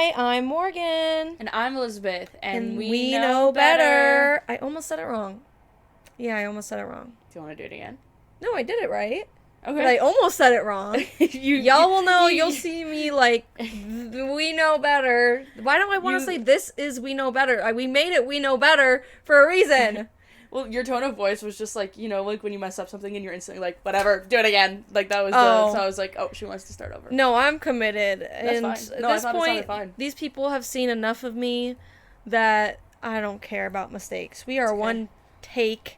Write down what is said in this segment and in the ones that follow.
Hi, I'm Morgan. And I'm Elizabeth, and we know better. I almost said it wrong. Yeah, I almost said it wrong. Do you want to do it again? No, I did it right. Okay. But I almost said it wrong. Y'all will know. You'll see me like, we know better. Why don't I want to say this is we know better? We made it we know better for a reason. Well, your tone of voice was just like, like when you mess up something and you're instantly like, whatever, do it again. Like, that was so I was like, oh, she wants to start over. No, I'm committed. That's fine. No, at this point, fine. These people have seen enough of me that I don't care about mistakes. We are one take.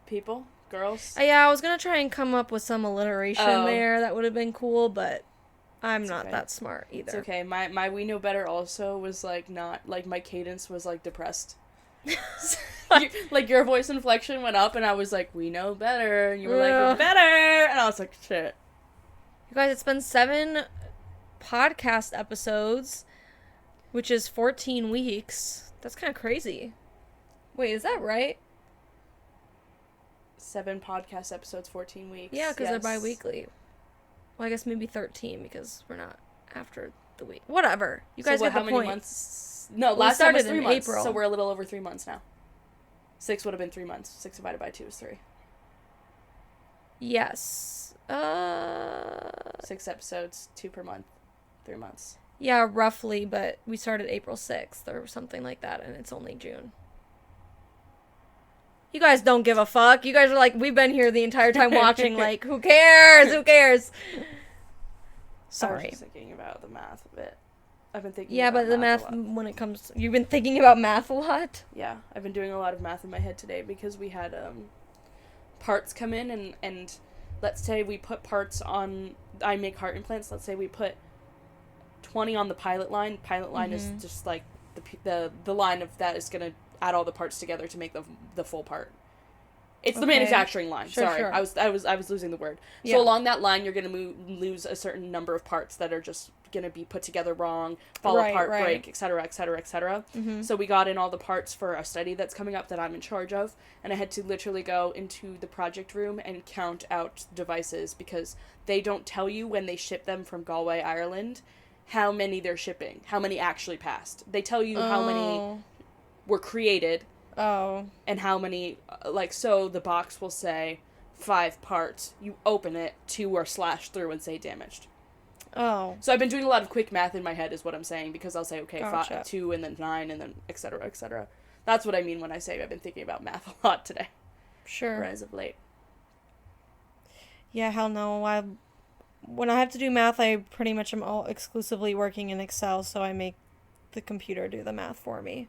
People? Girls? Yeah, I was going to try and come up with some alliteration there. That would have been cool, but I'm not that smart either. It's okay. My we know better also was like not, like my cadence was like depressed. Like your voice inflection went up and I was like, we know better, and you were like, we're better, and I was like, shit. You guys, it's been 7 podcast episodes, which is 14 weeks. That's kind of crazy. Wait, is that right? 7 podcast episodes, 14 weeks. Yeah, because they're bi-weekly. Well, I guess maybe 13 because we're not after the week. Whatever. You guys get the point. How many months? No, last time was 3 months. April. So we're a little over 3 months now. 6 would have been 3 months. 6 divided by 2 is 3. Yes. 6 episodes, 2 per month. 3 months. Yeah, roughly, but we started April 6th or something like that, and it's only June. You guys don't give a fuck. You guys are like, we've been here the entire time watching, like, who cares? Who cares? Sorry. I was just thinking about the math a bit. I've been thinking about but the math, when it comes... You've been thinking about math a lot? Yeah, I've been doing a lot of math in my head today because we had parts come in, and let's say we put parts on... I make heart implants. Let's say we put 20 on the pilot line. Pilot line is just, like, the line of that is going to add all the parts together to make the full part. It's the manufacturing line. Sorry. I was losing the word. Yeah. So along that line, you're going to lose a certain number of parts that are just going to be put together wrong, fall apart, break, etc., etc., etc. So we got in all the parts for a study that's coming up that I'm in charge of, and I had to literally go into the project room and count out devices because they don't tell you when they ship them from Galway, Ireland, how many they're shipping, how many actually passed. They tell you how many were created. And how many, so the box will say 5 parts. You open it, 2 are slashed through and say damaged. So I've been doing a lot of quick math in my head is what I'm saying, because I'll say, okay, gotcha. 5, 2, and then 9, and then et cetera, et cetera. That's what I mean when I say I've been thinking about math a lot today. Sure. Or as of late. Yeah, hell no. When I have to do math, I pretty much am all exclusively working in Excel, so I make the computer do the math for me.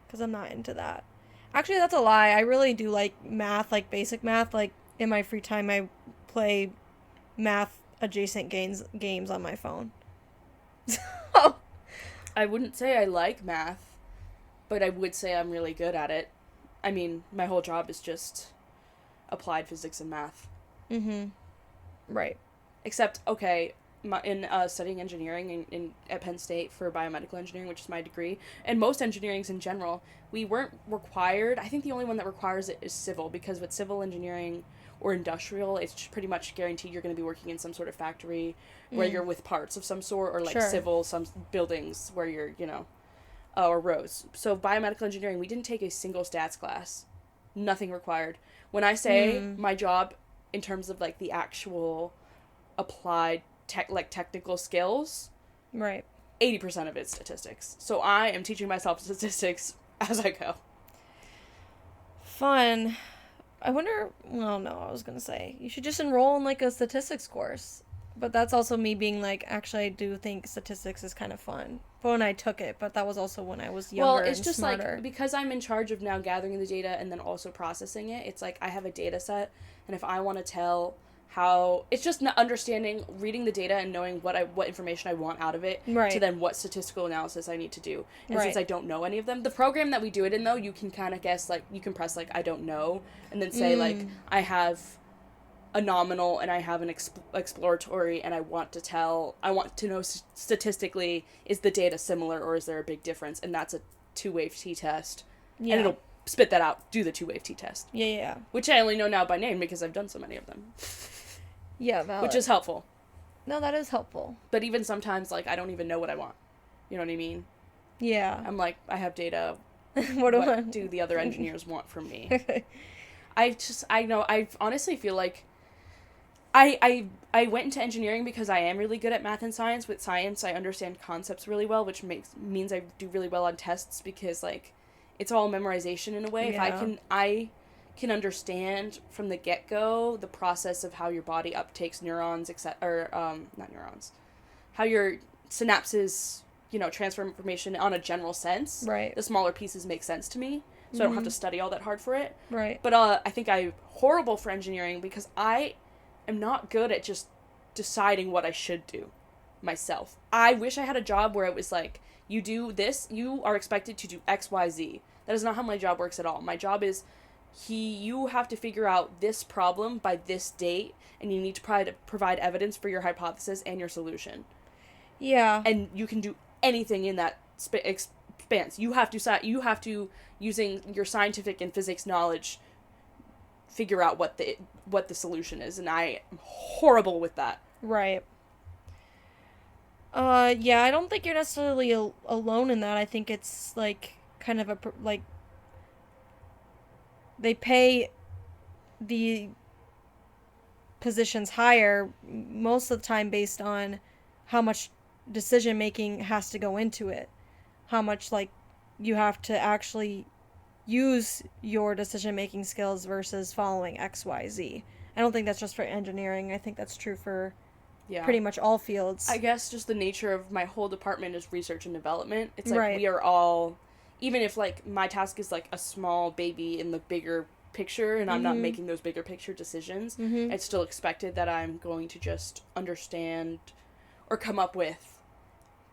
Because I'm not into that. Actually, that's a lie. I really do like math, like basic math. Like, in my free time, I play math-adjacent games on my phone. I wouldn't say I like math, but I would say I'm really good at it. I mean, my whole job is just applied physics and math. Right. Except, in studying engineering at Penn State for biomedical engineering, which is my degree, and most engineerings in general, we weren't required. I think the only one that requires it is civil, because with civil engineering or industrial, it's pretty much guaranteed you're going to be working in some sort of factory where you're with parts of some sort, or civil, some buildings where you're, or roads. So biomedical engineering, we didn't take a single stats class. Nothing required. When I say my job in terms of the actual applied technical skills, right, 80% of it's statistics. So I am teaching myself statistics as I go. Fun. I wonder, well, no, I was gonna say you should just enroll in a statistics course, but that's also me being actually I do think statistics is kind of fun. But when I took it, but that was also when I was younger. Well, it's just smarter. Because I'm in charge of now gathering the data and then also processing it. It's I have a data set, and if I want to tell how, it's just understanding, reading the data and knowing what information I want out of it, to then what statistical analysis I need to do. And since I don't know any of them, the program that we do it in, though, you can kind of guess, you can press, I don't know, and then say, I have a nominal and I have an exploratory, and I want to know statistically, is the data similar or is there a big difference? And that's a 2-wave t-test. Yeah. And it'll spit that out, do the 2-wave t-test. Yeah. Which I only know now by name because I've done so many of them. Yeah, valid. Which is helpful. No, that is helpful. But even sometimes, like, I don't even know what I want. You know what I mean? Yeah. I'm like, I have data. What do the other engineers want from me? I honestly feel like I went into engineering because I am really good at math and science. With science, I understand concepts really well, which means I do really well on tests because, like, it's all memorization in a way. Yeah. If I can understand from the get-go the process of how your body uptakes neurons, not neurons, how your synapses, transfer information on a general sense. Right. The smaller pieces make sense to me, so I don't have to study all that hard for it. Right. But I think I'm horrible for engineering because I am not good at just deciding what I should do myself. I wish I had a job where it was like, you do this, you are expected to do X, Y, Z. That is not how my job works at all. My job is, you have to figure out this problem by this date, and you need to provide evidence for your hypothesis and your solution. Yeah. And you can do anything in that expanse. You have to, using your scientific and physics knowledge, figure out what the solution is, and I am horrible with that. Right. Yeah, I don't think you're necessarily alone in that. I think it's, like, kind of they pay the positions higher most of the time based on how much decision making has to go into it. How much, like, you have to actually use your decision making skills versus following XYZ. I don't think that's just for engineering. I think that's true for pretty much all fields. I guess just the nature of my whole department is research and development. It's like Right. We are all, even if, like, my task is like a small baby in the bigger picture and I'm not making those bigger picture decisions, it's still expected that I'm going to just understand or come up with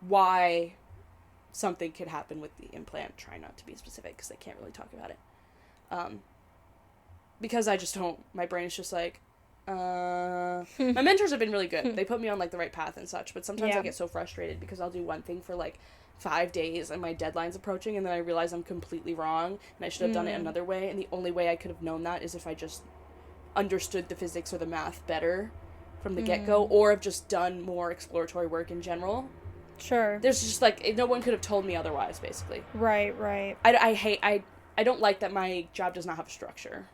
why something could happen with the implant. Try not to be specific because I can't really talk about it. Because I just don't, my brain is just like, my mentors have been really good. They put me on, like, the right path and such, but sometimes I get so frustrated because I'll do one thing for, like, 5 days and my deadline's approaching and then I realize I'm completely wrong and I should have done it another way, and the only way I could have known that is if I just understood the physics or the math better from the get-go, or have just done more exploratory work in general. Sure. There's just, like, no one could have told me otherwise, basically. Right, right. I don't like that my job does not have a structure.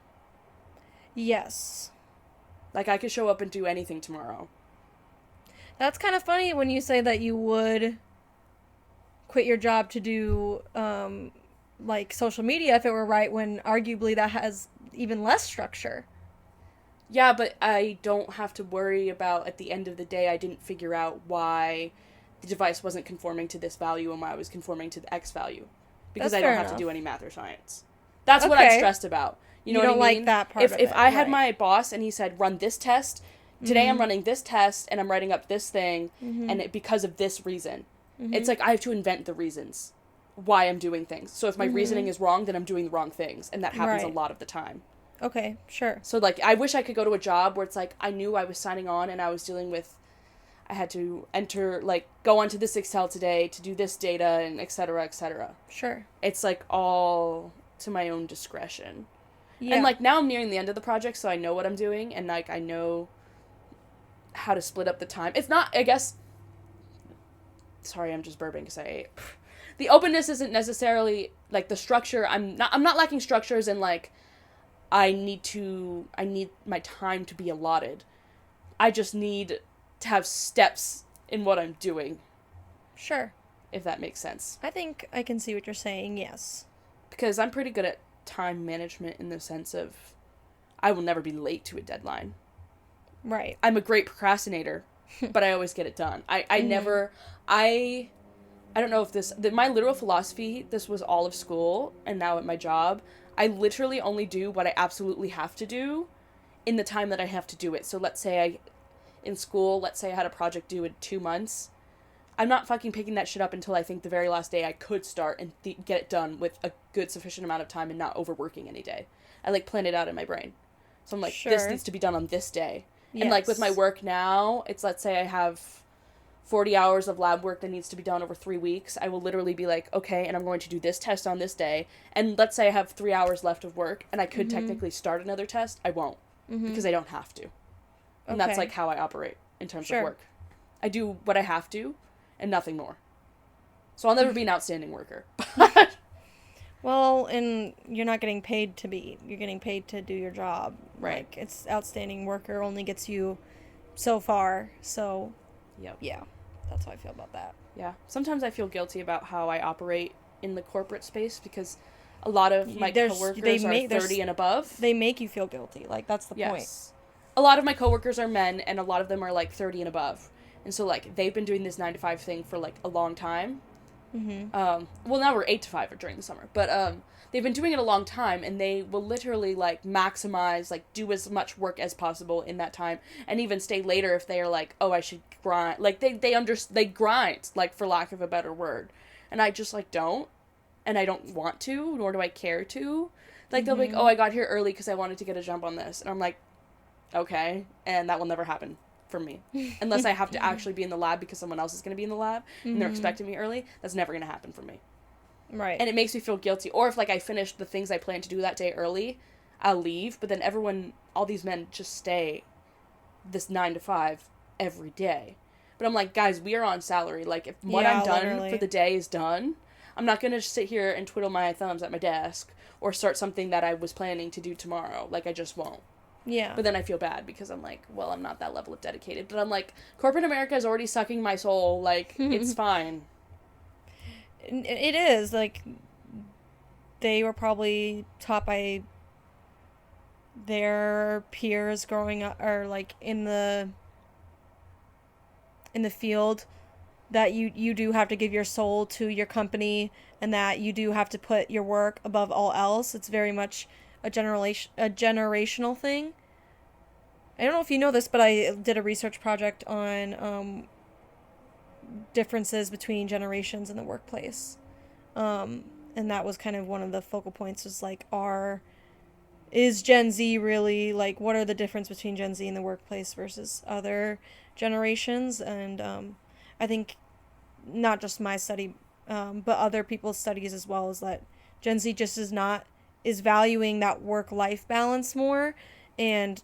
Yes. Like, I could show up and do anything tomorrow. That's kind of funny when you say that you would quit your job to do, like, social media if it were right, when arguably that has even less structure. Yeah, but I don't have to worry about, at the end of the day, I didn't figure out why the device wasn't conforming to this value and why I was conforming to the X value. Because That's I don't fair have enough. to do any math or science. That's what I'm stressed about. You know what I mean? You don't like that part of it. If I had right. my boss and he said, run this test, today I'm running this test and I'm writing up this thing, and because of this reason. It's like I have to invent the reasons why I'm doing things. So if my reasoning is wrong, then I'm doing the wrong things, and that happens a lot of the time. Okay, sure. So, like, I wish I could go to a job where it's like I knew I was signing on and I was dealing with, I had to enter, like, go onto this Excel today to do this data and et cetera, et cetera. Sure. It's, like, all to my own discretion. Yeah. And, like, now I'm nearing the end of the project, so I know what I'm doing, and, like, I know how to split up the time. It's not, I guess, sorry, I'm just burping because I ate. The openness isn't necessarily, like, the structure. I'm not lacking structures, and, like, I need my time to be allotted. I just need to have steps in what I'm doing. Sure. If that makes sense. I think I can see what you're saying, yes. Because I'm pretty good at time management in the sense of I will never be late to a deadline. Right. I'm a great procrastinator, but I always get it done. I don't know if my literal philosophy, this was all of school and now at my job, I literally only do what I absolutely have to do in the time that I have to do it. So let's say in school, let's say I had a project due in 2 months. I'm not fucking picking that shit up until I think the very last day I could start and get it done with a good sufficient amount of time and not overworking any day. I, like, plan it out in my brain. So I'm like, this needs to be done on this day. Yes. And, like, with my work now, it's, let's say I have 40 hours of lab work that needs to be done over 3 weeks. I will literally be like, okay, and I'm going to do this test on this day. And let's say I have 3 hours left of work and I could technically start another test. I won't because I don't have to. And that's, like, how I operate in terms of work. I do what I have to and nothing more. So I'll never be an outstanding worker. Well, and you're not getting paid to be. You're getting paid to do your job. Right. Like, it's outstanding worker only gets you so far. So, Yep. yeah, that's how I feel about that. Yeah. Sometimes I feel guilty about how I operate in the corporate space because a lot of my coworkers are 30 and above. They make you feel guilty. Like, that's the point. A lot of my coworkers are men, and a lot of them are, like, 30 and above. And so, like, they've been doing this 9-to-5 thing for, like, a long time. Mm-hmm. Well, now we're 8-to-5 during the summer. But, they've been doing it a long time, and they will literally, like, maximize, like, do as much work as possible in that time, and even stay later if they are like, oh, I should grind. Like, they grind, like, for lack of a better word. And I just, like, don't. And I don't want to, nor do I care to. Like, they'll be like, oh, I got here early because I wanted to get a jump on this. And I'm like, okay. And that will never happen for me. Unless I have to actually be in the lab because someone else is going to be in the lab, and they're expecting me early. That's never going to happen for me. Right. And it makes me feel guilty. Or if, like, I finish the things I plan to do that day early, I'll leave. But then all these men just stay this 9-to-5 every day. But I'm like, guys, we are on salary. Like, if what I'm done for the day is done, I'm not going to just sit here and twiddle my thumbs at my desk or start something that I was planning to do tomorrow. Like, I just won't. Yeah. But then I feel bad because I'm like, well, I'm not that level of dedicated. But I'm like, corporate America is already sucking my soul. Like, it's fine. It is. Like, they were probably taught by their peers growing up, or, like, in the field, that you do have to give your soul to your company, and that you do have to put your work above all else. It's very much a generational thing. I don't know if you know this, but I did a research project on differences between generations in the workplace. And that was kind of one of the focal points, was like, is Gen Z really, like, what are the difference between Gen Z in the workplace versus other generations? And I think not just my study, but other people's studies as well, is that Gen Z just is valuing that work-life balance more. And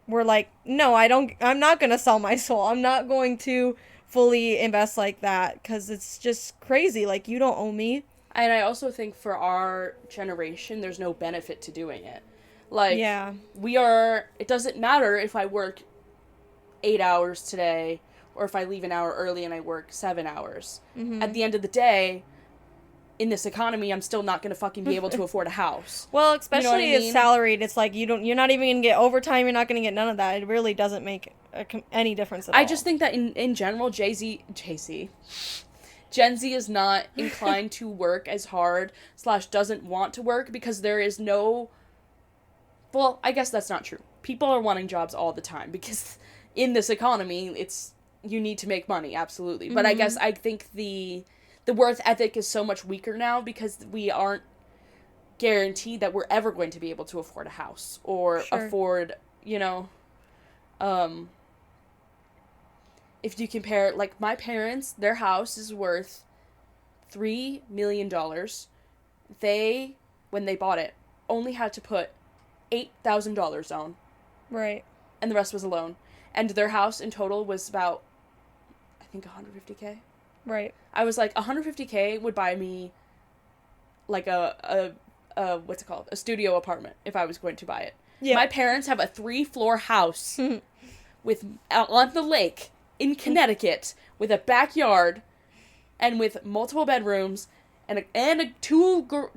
we're like, no, I'm not going to sell my soul. I'm not going to fully invest like that, because it's just crazy. Like, you don't owe me. And I also think for our generation, there's no benefit to doing it. Like, yeah. It doesn't matter if I work 8 hours today, or if I leave an hour early and I work 7 hours. Mm-hmm. At the end of the day, in this economy, I'm still not going to fucking be able to afford a house. Well, especially as salaried, it's like, you're not even going to get overtime, you're not going to get none of that. It really doesn't make any difference at all. I just think that in general, Gen Z is not inclined to work as hard / doesn't want to work, because there is no... Well, I guess that's not true. People are wanting jobs all the time, because in this economy, you need to make money, absolutely. But I think the worth ethic is so much weaker now, because we aren't guaranteed that we're ever going to be able to afford a house or afford, if you compare, like, my parents, their house is worth $3 million. They, when they bought it, only had to put $8,000 down. Right. And the rest was a loan. And their house in total was about, I think, $150K. Right. I was like, $150K would buy me, like, a what's it called? A studio apartment, if I was going to buy it. Yeah. My parents have a 3-floor house on the lake in Connecticut, with a backyard, and with multiple bedrooms, and a two-door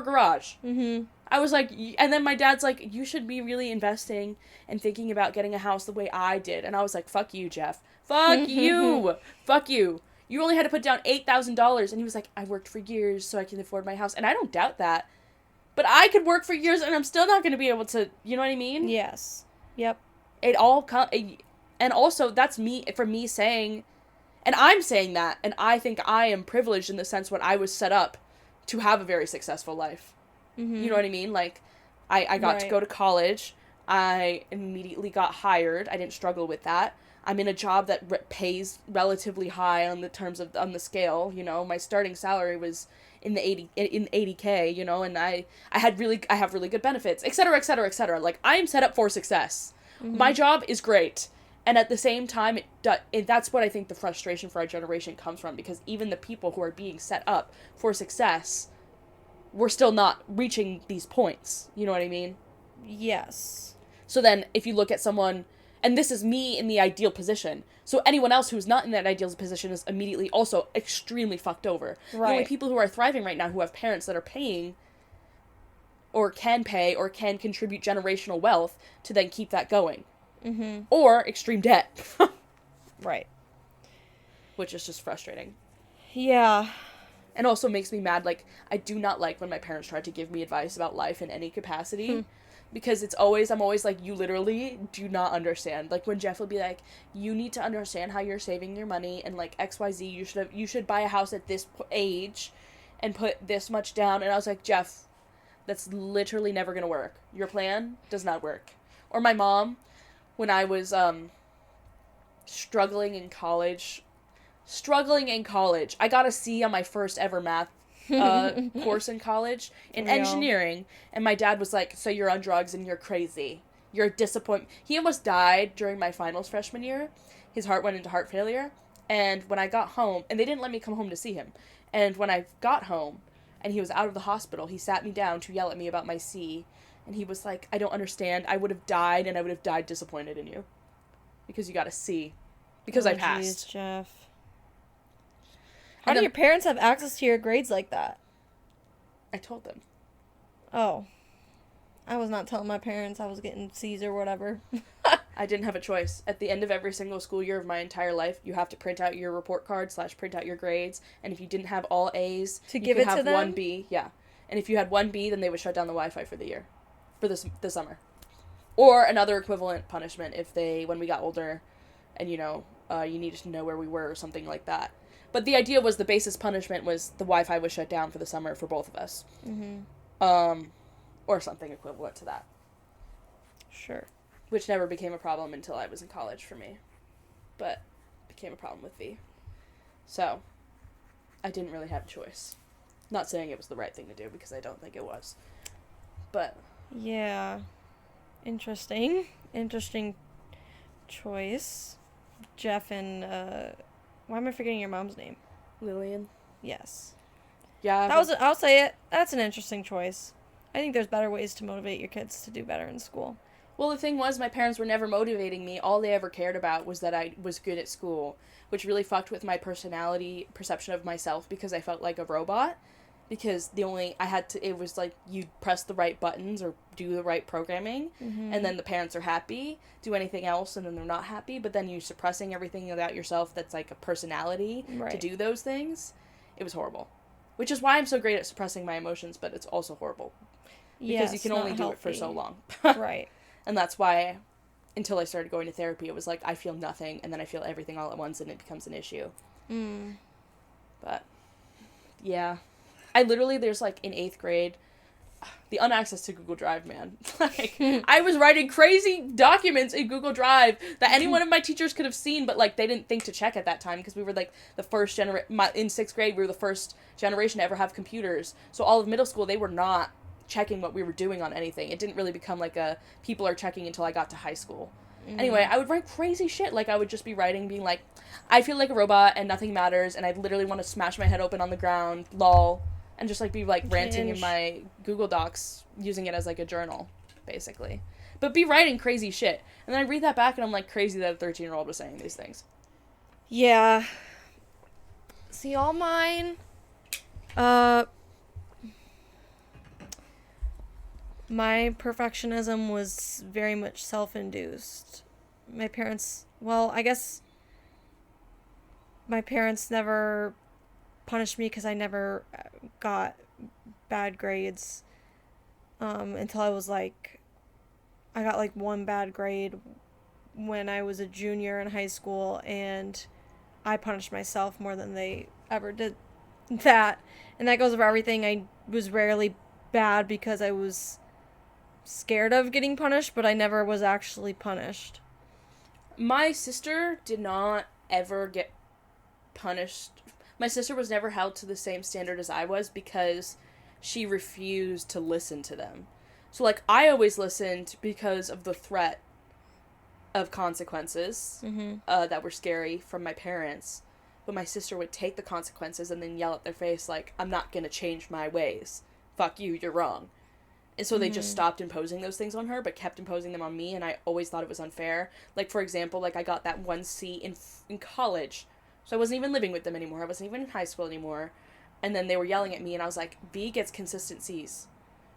garage. Mm-hmm. I was like, and then my dad's like, you should be really investing and thinking about getting a house the way I did. And I was like, fuck you, Jeff. Fuck you. Fuck you. You only had to put down $8,000. And he was like, I worked for years so I can afford my house. And I don't doubt that. But I could work for years and I'm still not going to be able to, you know what I mean? Yes. Yep. It all and also, that's for me saying, and I'm saying that, and I think I am privileged in the sense when I was set up to have a very successful life. Mm-hmm. You know what I mean? Like, I got to go to college. I immediately got hired. I didn't struggle with that. I'm in a job that pays relatively high on the scale. You know, my starting salary was in 80K. You know, and I have really good benefits, etc., etc., etc. Like, I am set up for success. Mm-hmm. My job is great, And at the same time, that's what I think the frustration for our generation comes from, because even the people who are being set up for success, we're still not reaching these points. You know what I mean? Yes. So then if you look at someone, and this is me in the ideal position, so anyone else who's not in that ideal position is immediately also extremely fucked over. Right. The only people who are thriving right now who have parents that are paying or can pay or can contribute generational wealth to then keep that going. Mm-hmm. Or extreme debt. Right. Which is just frustrating. Yeah. And also makes me mad. Like, I do not like when my parents try to give me advice about life in any capacity. Because I'm always like, you literally do not understand. Like, when Jeff will be like, you need to understand how you're saving your money, and like XYZ, you should buy a house at this age and put this much down. And I was like, Jeff, that's literally never gonna work. Your plan does not work. Or my mom, when I was struggling in college, I got a C on my first ever math course in college in engineering, and my dad was like, so you're on drugs and you're crazy, you're a disappointment. He almost died during my finals freshman year. His heart went into heart failure, and when I got home, and they didn't let me come home to see him, and when I got home and he was out of the hospital, he sat me down to yell at me about my C, and he was like, I don't understand, I would have died, and I would have died disappointed in you because you got a C, because I passed. Geez, Jeff. How do your parents have access to your grades like that? I told them. Oh. I was not telling my parents I was getting C's or whatever. I didn't have a choice. At the end of every single school year of my entire life, you have to print out your report card / print out your grades, and if you didn't have all A's, to give it to them? One B, yeah. And if you had one B, then they would shut down the Wi-Fi for the year. For the summer. Or another equivalent punishment if when we got older, and you needed to know where we were or something like that. But the idea was the basis punishment was the Wi-Fi was shut down for the summer for both of us. Mm-hmm. Or something equivalent to that. Sure. Which never became a problem until I was in college for me. But became a problem with V. So, I didn't really have a choice. Not saying it was the right thing to do, because I don't think it was. But. Yeah. Interesting choice. Jeff and, why am I forgetting your mom's name? Lillian. Yes. Yeah. I'll say it. That's an interesting choice. I think there's better ways to motivate your kids to do better in school. Well, the thing was, my parents were never motivating me. All they ever cared about was that I was good at school, which really fucked with my perception of myself, because I felt like a robot. Because it was like, you press the right buttons or do the right programming, and then the parents are happy, do anything else, and then they're not happy, but then you're suppressing everything about yourself that's like a personality to do those things. It was horrible. Which is why I'm so great at suppressing my emotions, but it's also horrible. Because you can only do it for so long. Right. And that's why, until I started going to therapy, it was like, I feel nothing, and then I feel everything all at once, and it becomes an issue. But, yeah. I literally, there's like, in 8th grade, the unaccess to Google Drive, man. Like, I was writing crazy documents in Google Drive that any one of my teachers could have seen, but, like, they didn't think to check at that time, because we were, like, the first in 6th grade, we were the first generation to ever have computers. So all of middle school, they were not checking what we were doing on anything. It didn't really become, like, people are checking until I got to high school. Anyway, I would write crazy shit. Like, I would just be writing, being like, I feel like a robot, and nothing matters, and I literally want to smash my head open on the ground, lol. And just, like, be, like, ranting in my Google Docs, using it as, like, a journal, basically. But be writing crazy shit. And then I read that back, and I'm, like, crazy that a 13-year-old was saying these things. Yeah. See, all mine, my perfectionism was very much self-induced. My parents, I guess my parents never punished me because I never got bad grades until I was like, I got like one bad grade when I was a junior in high school, and I punished myself more than they ever did that. And that goes over everything. I was rarely bad because I was scared of getting punished, but I never was actually punished. My sister did not ever get punished. My sister was never held to the same standard as I was because she refused to listen to them. So, like, I always listened because of the threat of consequences Mm-hmm. That were scary from my parents, but my sister would take the consequences and then yell at their face like, I'm not gonna change my ways. Fuck you, you're wrong. And so they just stopped imposing those things on her, but kept imposing them on me, and I always thought it was unfair. Like, for example, like, I got that 1C in college, so I wasn't even living with them anymore, I wasn't even in high school anymore, and then they were yelling at me, and I was like, B gets consistent C's.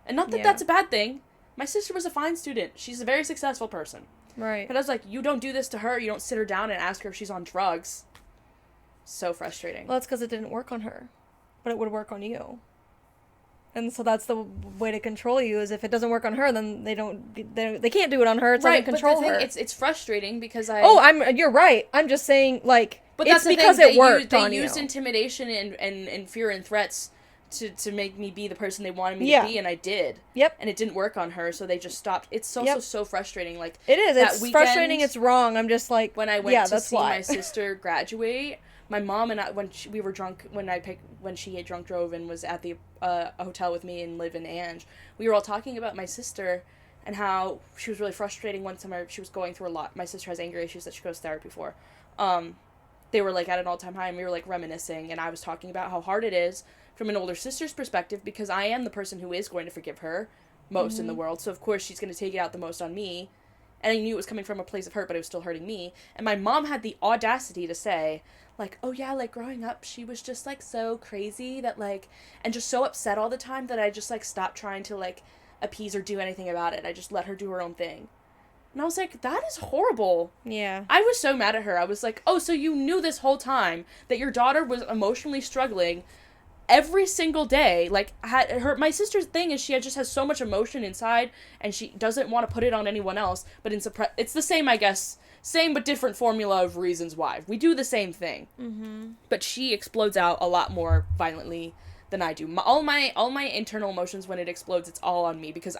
And not that that's a bad thing. My sister was a fine student. She's a very successful person. Right. But I was like, you don't do this to her, you don't sit her down and ask her if she's on drugs. So frustrating. Well, that's because it didn't work on her, but it would work on you. And so that's the way to control you, is if it doesn't work on her, then they can't do it on her. It doesn't control her. It's frustrating because you're right. I'm just saying, like, but it's that's because it worked on you. They used intimidation and fear and threats to make me be the person they wanted me to be, and I did. Yep. And it didn't work on her, so they just stopped. It's also so frustrating. Like, it is. It's frustrating. It's wrong. I'm just like, when I went to see my sister graduate, my mom and I, we were drunk, when she had drunk drove and was at the hotel with me and Liv and Ange, we were all talking about my sister and how she was really frustrating one summer. She was going through a lot. My sister has anger issues that she goes to therapy for. They were, like, at an all-time high, and we were, like, reminiscing, and I was talking about how hard it is from an older sister's perspective, because I am the person who is going to forgive her most in the world, so of course she's going to take it out the most on me, and I knew it was coming from a place of hurt, but it was still hurting me, and my mom had the audacity to say, like, oh yeah, like, growing up, she was just, like, so crazy that, like, and just so upset all the time that I just, like, stopped trying to, like, appease or do anything about it. I just let her do her own thing. And I was like, that is horrible. Yeah. I was so mad at her. I was like, oh, so you knew this whole time that your daughter was emotionally struggling every single day. Like, my sister's thing is she just has so much emotion inside, and she doesn't want to put it on anyone else, but it's the same, I guess, same but different formula of reasons why. We do the same thing. Mm-hmm. But she explodes out a lot more violently than I do. All my internal emotions, when it explodes, it's all on me, because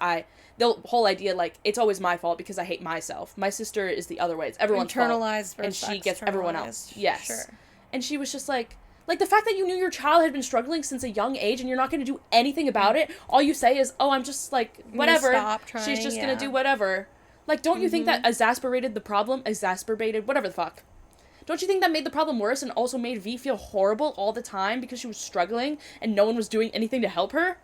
the whole idea, like, it's always my fault because I hate myself. My sister is the other way. It's everyone's internalized fault. And she gets everyone else. Yes. Sure. And she was just like the fact that you knew your child had been struggling since a young age and you're not going to do anything about it. All you say is, oh, I'm just, like, whatever. Stop trying, she's just going to do whatever. Like, don't you think that exacerbated the problem? Whatever the fuck. Don't you think that made the problem worse and also made V feel horrible all the time because she was struggling and no one was doing anything to help her?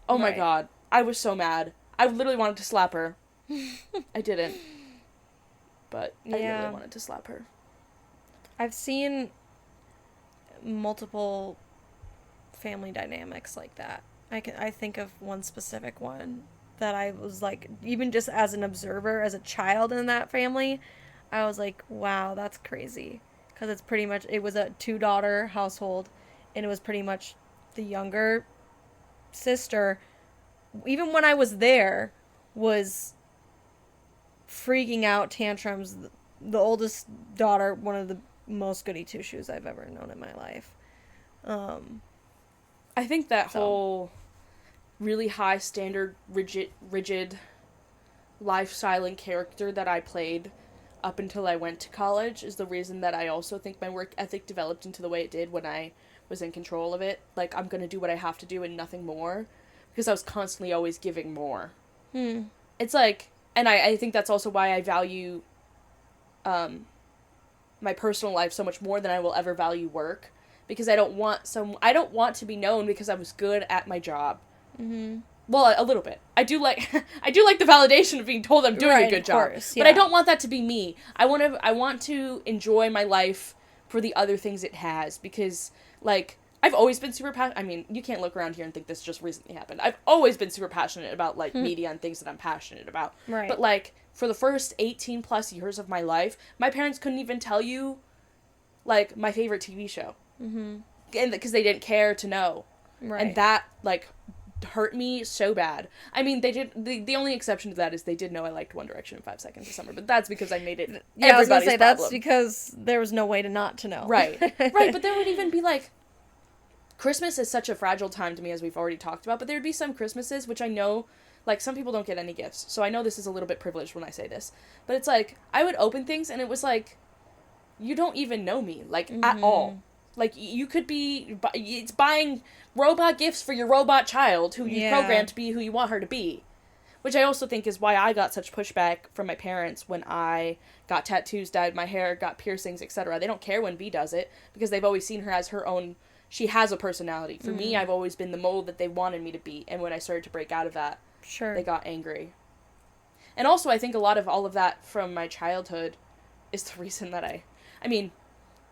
Oh my god. I was so mad. I literally wanted to slap her. I didn't. But I really wanted to slap her. I've seen multiple family dynamics like that. I think of one specific one that I was like, even just as an observer, as a child in that family, I was like, wow, that's crazy. Because it's pretty much, it was a 2-daughter household, and it was pretty much the younger sister, even when I was there, was freaking out, tantrums. The oldest daughter, one of the most goody two-shoes I've ever known in my life. I think that whole really high standard, rigid lifestyle and character that I played up until I went to college is the reason that I also think my work ethic developed into the way it did when I was in control of it. Like, I'm gonna do what I have to do and nothing more, because I was constantly always giving more. It's like, and I think that's also why I value my personal life so much more than I will ever value work, because I don't want to be known because I was good at my job. Well, a little bit. I do like the validation of being told I'm doing a good job. Course, but I don't want that to be me. I want to enjoy my life for the other things it has, because, like, I've always been super passionate. I mean, you can't look around here and think this just recently happened. I've always been super passionate about, like, media and things that I'm passionate about. Right. But, like, for the first 18 plus years of my life, my parents couldn't even tell you, like, my favorite TV show. And because they didn't care to know. Right. And that, like, hurt me so bad. I mean, they did, the only exception to that is they did know I liked One Direction in 5 Seconds of Summer, but that's because I made it everybody's I was gonna say, problem. that's because there was no way to not to know. Right. Right, but there would even be, like, Christmas is such a fragile time to me, as we've already talked about, but there would be some Christmases, which I know, like, some people don't get any gifts, so I know this is a little bit privileged when I say this, but it's like, I would open things, and it was like, you don't even know me, like, at all. Like, you could be, it's buying robot gifts for your robot child, who you program to be who you want her to be. Which I also think is why I got such pushback from my parents when I got tattoos, dyed my hair, got piercings, etc. They don't care when B does it because they've always seen her as her own. She has a personality. For me, I've always been the mold that they wanted me to be. And when I started to break out of that, they got angry. And also, I think a lot of all of that from my childhood is the reason that I mean,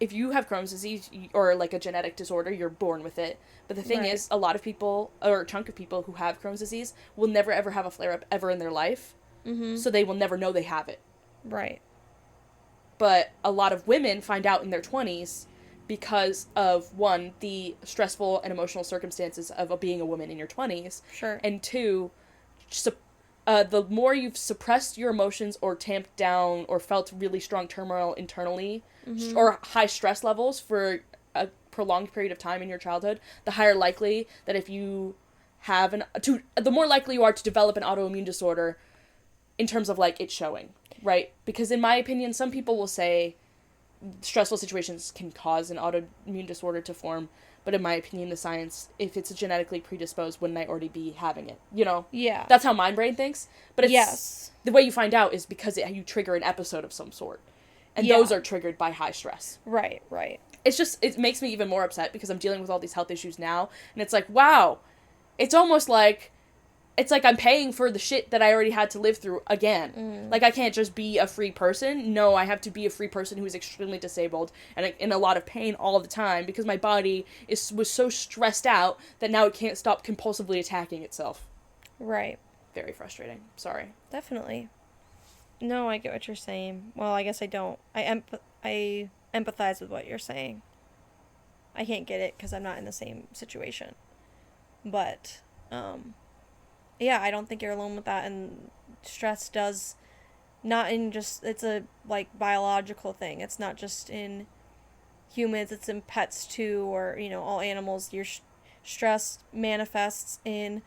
if you have Crohn's disease or like a genetic disorder, you're born with it. But the thing is, a lot of people, or a chunk of people who have Crohn's disease will never ever have a flare-up ever in their life. Mm-hmm. So they will never know they have it. Right. But a lot of women find out in their 20s because of, one, the stressful and emotional circumstances of being a woman in your 20s. Sure. And two, the more you've suppressed your emotions or tamped down or felt really strong turmoil internally, or high stress levels for a prolonged period of time in your childhood, the higher likely that if you have the more likely you are to develop an autoimmune disorder in terms of, like, it showing, right? Because in my opinion, some people will say stressful situations can cause an autoimmune disorder to form, but in my opinion, the science, if it's genetically predisposed, wouldn't I already be having it? You know? Yeah. That's how my brain thinks. But it's the way you find out is because you trigger an episode of some sort. And those are triggered by high stress. Right, right. It's just, it makes me even more upset because I'm dealing with all these health issues now. And it's like, wow, it's almost like, it's like I'm paying for the shit that I already had to live through again. Like, I can't just be a free person. No, I have to be a free person who is extremely disabled and in a lot of pain all the time because my body was so stressed out that now it can't stop compulsively attacking itself. Right. Very frustrating. Sorry. Definitely. No, I get what you're saying. Well, I guess I don't. I empathize with what you're saying. I can't get it because I'm not in the same situation. But, yeah, I don't think you're alone with that. And stress does not in just, it's a, like, biological thing. It's not just in humans, it's in pets too, or, you know, all animals. Your stress manifests in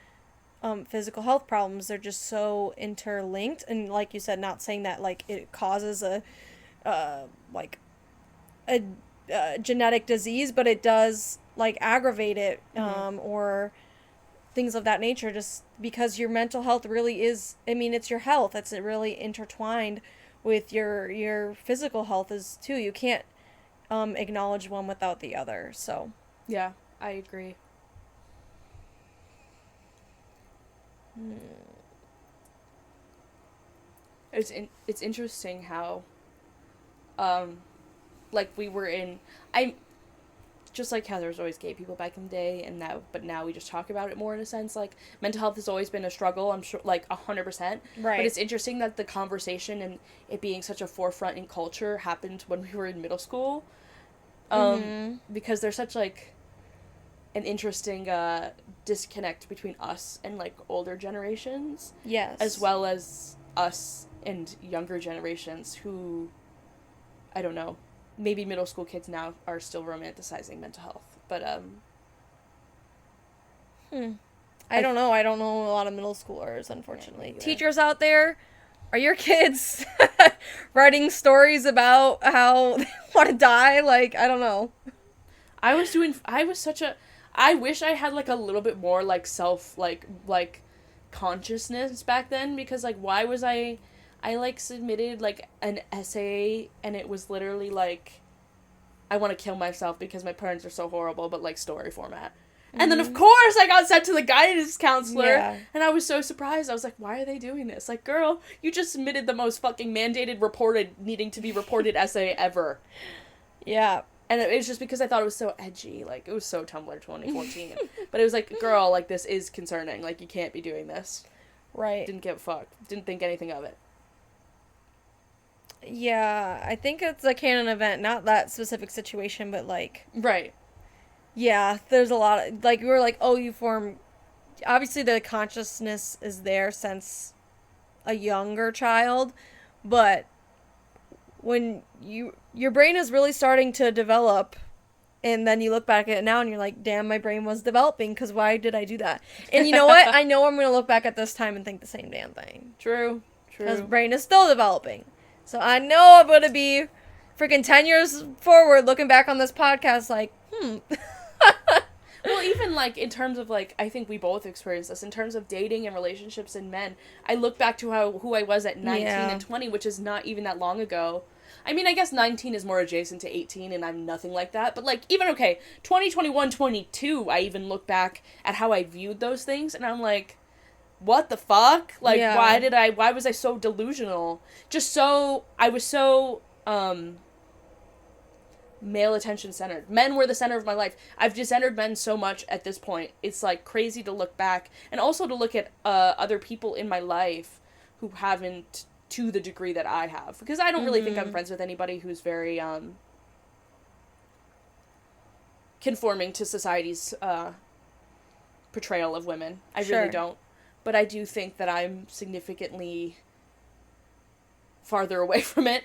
physical health problems. They're just so interlinked, and like you said, not saying that like it causes a genetic disease, but it does like aggravate it, or things of that nature, just because your mental health really is, I mean, it's your health, it's really intertwined with your physical health is too. You can't acknowledge one without the other. So yeah, I agree. It's interesting how, like we were in, just like how there's always gay people back in the day, but now we just talk about it more in a sense. Like, mental health has always been a struggle, I'm sure, like 100%. Right. But it's interesting that the conversation and it being such a forefront in culture happened when we were in middle school, because there's such like an interesting disconnect between us and like older generations. Yes. As well as us and younger generations who, I don't know, maybe middle school kids now are still romanticizing mental health. But I don't know. I don't know a lot of middle schoolers, unfortunately. Yeah, teachers out there, are your kids writing stories about how they want to die? Like, I don't know. I wish I had, like, a little bit more, like, consciousness back then, because, like, why was I like, submitted, like, an essay, and it was literally, like, I want to kill myself because my parents are so horrible, but, like, story format. Mm-hmm. And then, of course, I got sent to the guidance counselor, and I was so surprised. I was like, why are they doing this? Like, girl, you just submitted the most fucking mandated, needing to be reported essay ever. Yeah. And it was just because I thought it was so edgy. Like, it was so Tumblr 2014. But it was like, girl, like, this is concerning. Like, you can't be doing this. Right. Didn't give a fuck. Didn't think anything of it. Yeah, I think it's a canon event. Not that specific situation, but, like... Right. Yeah, there's a lot of... Like, we were like, oh, you form... Obviously, the consciousness is there since a younger child, but... when your brain is really starting to develop, and then you look back at it now and you're like, damn, my brain was developing, because why did I do that? And you know what? I know I'm going to look back at this time and think the same damn thing. True. Because brain is still developing. So I know I'm going to be freaking 10 years forward looking back on this podcast like, Well, even, like, in terms of, like, I think we both experienced this, in terms of dating and relationships and men, I look back to who I was at 19 and 20, which is not even that long ago. I mean, I guess 19 is more adjacent to 18, and I'm nothing like that, but, like, even, 20, 21, 22, I even look back at how I viewed those things, and I'm like, what the fuck? Like, why was I so delusional? I was so, male attention centered. Men were the center of my life. I've discentered men so much at this point. It's, like, crazy to look back, and also to look at, other people in my life who haven't to the degree that I have. Because I don't really think I'm friends with anybody who's very, conforming to society's, portrayal of women. I really don't. But I do think that I'm significantly farther away from it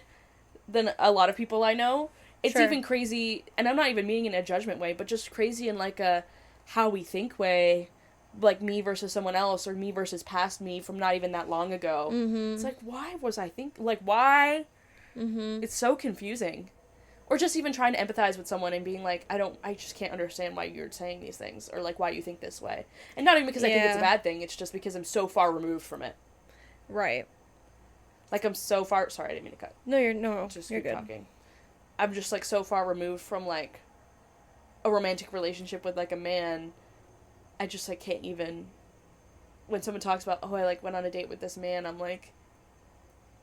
than a lot of people I know. It's even crazy, and I'm not even meaning in a judgment way, but just crazy in, like, a how we think way, like, me versus someone else, or me versus past me from not even that long ago. It's like, why was I why? It's so confusing. Or just even trying to empathize with someone and being like, I just can't understand why you're saying these things, or, like, why you think this way. And not even because I think it's a bad thing, it's just because I'm so far removed from it. Right. Like, I'm so far, sorry, I didn't mean to cut. No, you're Keep good. Talking. I'm just, like, so far removed from, like, a romantic relationship with, like, a man. I just, like, can't even, when someone talks about, I, like, went on a date with this man, I'm like,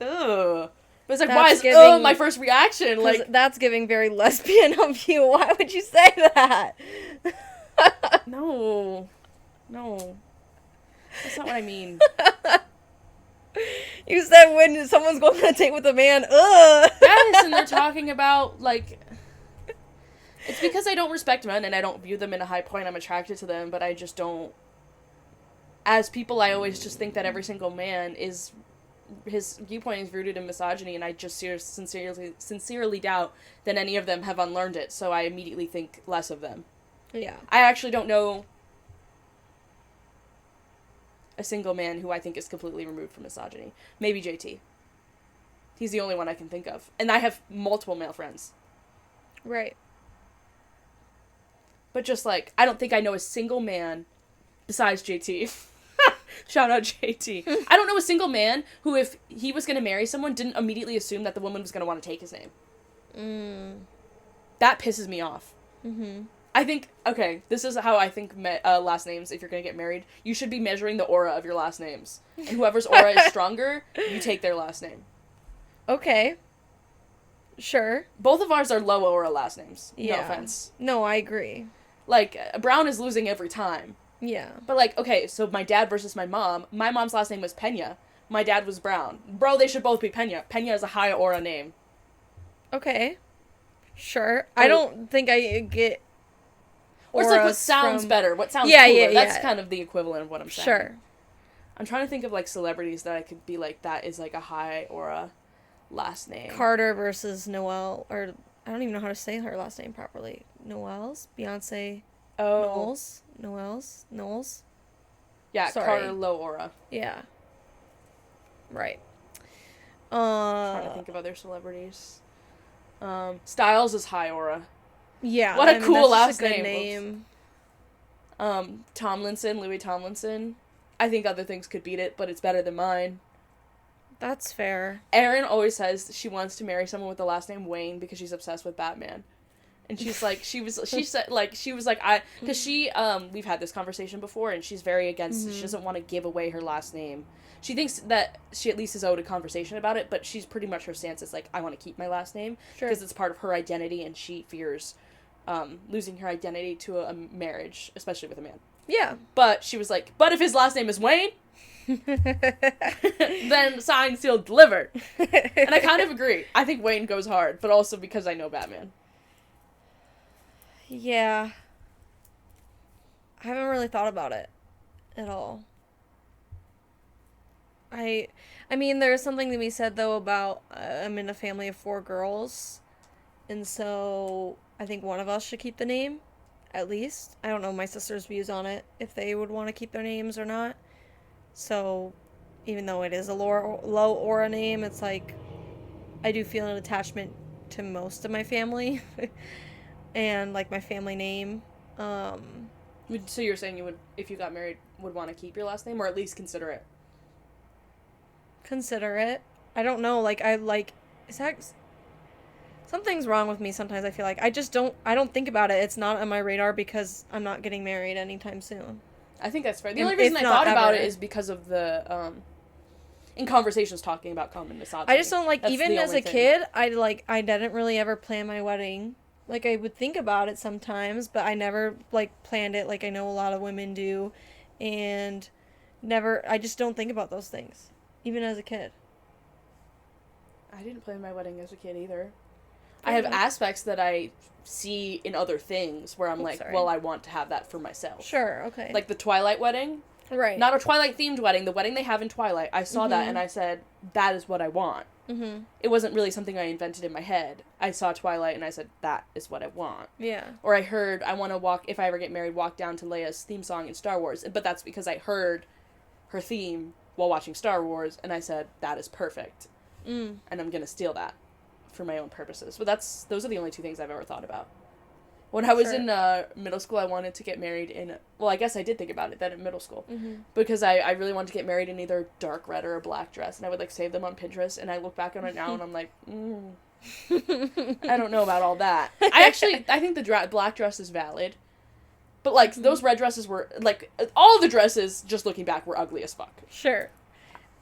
ugh. But it's like, why is my first reaction? Like, that's giving very lesbian of you. Why would you say that? No. That's not what I mean. You said when someone's going on a date with a man, ugh. Yes, and they're talking about, like, it's because I don't respect men and I don't view them in a high point. I'm attracted to them, but I just don't. As people, I always just think that every single man is, his viewpoint is rooted in misogyny, and I just sincerely doubt that any of them have unlearned it, so I immediately think less of them. Yeah. I actually don't know a single man who I think is completely removed from misogyny. Maybe JT. He's the only one I can think of. And I have multiple male friends. Right. But just, like, I don't think I know a single man besides JT. Shout out JT. I don't know a single man who, if he was going to marry someone, didn't immediately assume that the woman was going to want to take his name. That pisses me off. I think, this is how I think last names, if you're going to get married, you should be measuring the aura of your last names. And whoever's aura is stronger, you take their last name. Okay. Sure. Both of ours are low aura last names. Yeah. No offense. No, I agree. Like, Brown is losing every time. Yeah. But, like, so my dad versus my mom's last name was Pena. My dad was Brown. Bro, they should both be Pena. Pena is a high aura name. Okay. Sure. I don't think I get. Or it's like what sounds better, what sounds cooler. Yeah. That's kind of the equivalent of what I'm saying. Sure. I'm trying to think of, like, celebrities that I could be like, that is, like, a high aura last name. Carter versus Noelle, or I don't even know how to say her last name properly. Noelle's? Beyonce. Oh. Knowles. Yeah, Sorry. Carter, low aura. Yeah. Right. Trying to think of other celebrities. Styles is high aura. Yeah. What a cool last name. Tomlinson, Louis Tomlinson. I think other things could beat it, but it's better than mine. That's fair. Erin always says she wants to marry someone with the last name Wayne because she's obsessed with Batman. And she's like, because we've had this conversation before, and she's very against, she doesn't want to give away her last name. She thinks that she at least is owed a conversation about it, but she's pretty much, her stance is like, I want to keep my last name, because it's part of her identity, and she fears losing her identity to a marriage, especially with a man. Yeah. But she was like, but if his last name is Wayne, then signed, sealed, delivered. And I kind of agree. I think Wayne goes hard, but also because I know Batman. Yeah. I haven't really thought about it at all. I mean, there's something to be said, though, about I'm in a family of 4 girls, and so I think one of us should keep the name, at least. I don't know my sister's views on it, if they would want to keep their names or not. So, even though it is a low aura name, it's like, I do feel an attachment to most of my family, and, like, my family name. So you're saying you would, if you got married, would want to keep your last name, or at least consider it? Consider it. I don't know, like, is that... Something's wrong with me sometimes, I feel like. I don't think about it. It's not on my radar because I'm not getting married anytime soon. I think that's fair. The only reason I thought about it is because of the, in conversations talking about common misogyny. I just don't, like, even as a kid, I didn't really ever plan my wedding. Like, I would think about it sometimes, but I never, like, planned it like I know a lot of women do. And I just don't think about those things, even as a kid. I didn't plan my wedding as a kid either. I have aspects that I see in other things where I'm well, I want to have that for myself. Sure, okay. Like the Twilight wedding. Right. Not a Twilight-themed wedding. The wedding they have in Twilight. I saw that and I said, that is what I want. Mm-hmm. It wasn't really something I invented in my head. I saw Twilight and I said, that is what I want. Yeah. Or I heard, I want to if I ever get married, walk down to Leia's theme song in Star Wars. But that's because I heard her theme while watching Star Wars and I said, that is perfect. And I'm going to steal that for my own purposes. But those are the only two things I've ever thought about. When I was in middle school, I wanted to get married in... Well, I guess I did think about it then in middle school. Mm-hmm. Because I really wanted to get married in either dark red or a black dress. And I would, like, save them on Pinterest. And I look back on it now and I'm like, I don't know about all that. I think the black dress is valid. But, like, those red dresses were... Like, all of the dresses, just looking back, were ugly as fuck. Sure.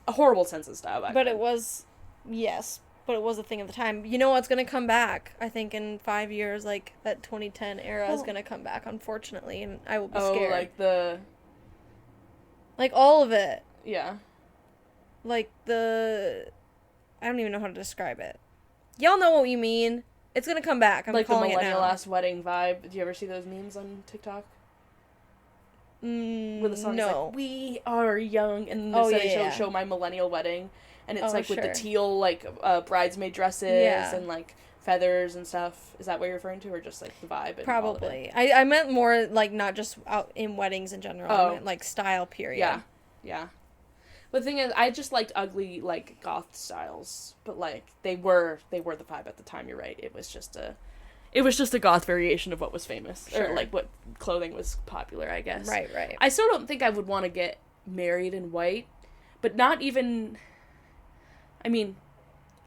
A horrible sense of style back then. But it was... Yes. But it was a thing at the time. You know what's going to come back? I think in 5 years, like, that 2010 era is going to come back, unfortunately, and I will be scared. Like, all of it. Yeah. Like, I don't even know how to describe it. Y'all know what you mean. It's going to come back. I'm calling it now. Like the millennial-ass wedding vibe. Do you ever see those memes on TikTok? Where the song's like, we are young, and they show my millennial wedding. And it's, with the teal, bridesmaid dresses and, feathers and stuff. Is that what you're referring to, or just, the vibe? And probably. I meant more, not just out in weddings in general. I meant, style, period. Yeah. Yeah. But the thing is, I just liked ugly, goth styles. But, they were the vibe at the time, you're right. It was just a goth variation of what was famous. Sure. Or, what clothing was popular, I guess. Right, right. I still don't think I would want to get married in white. But not even... I mean,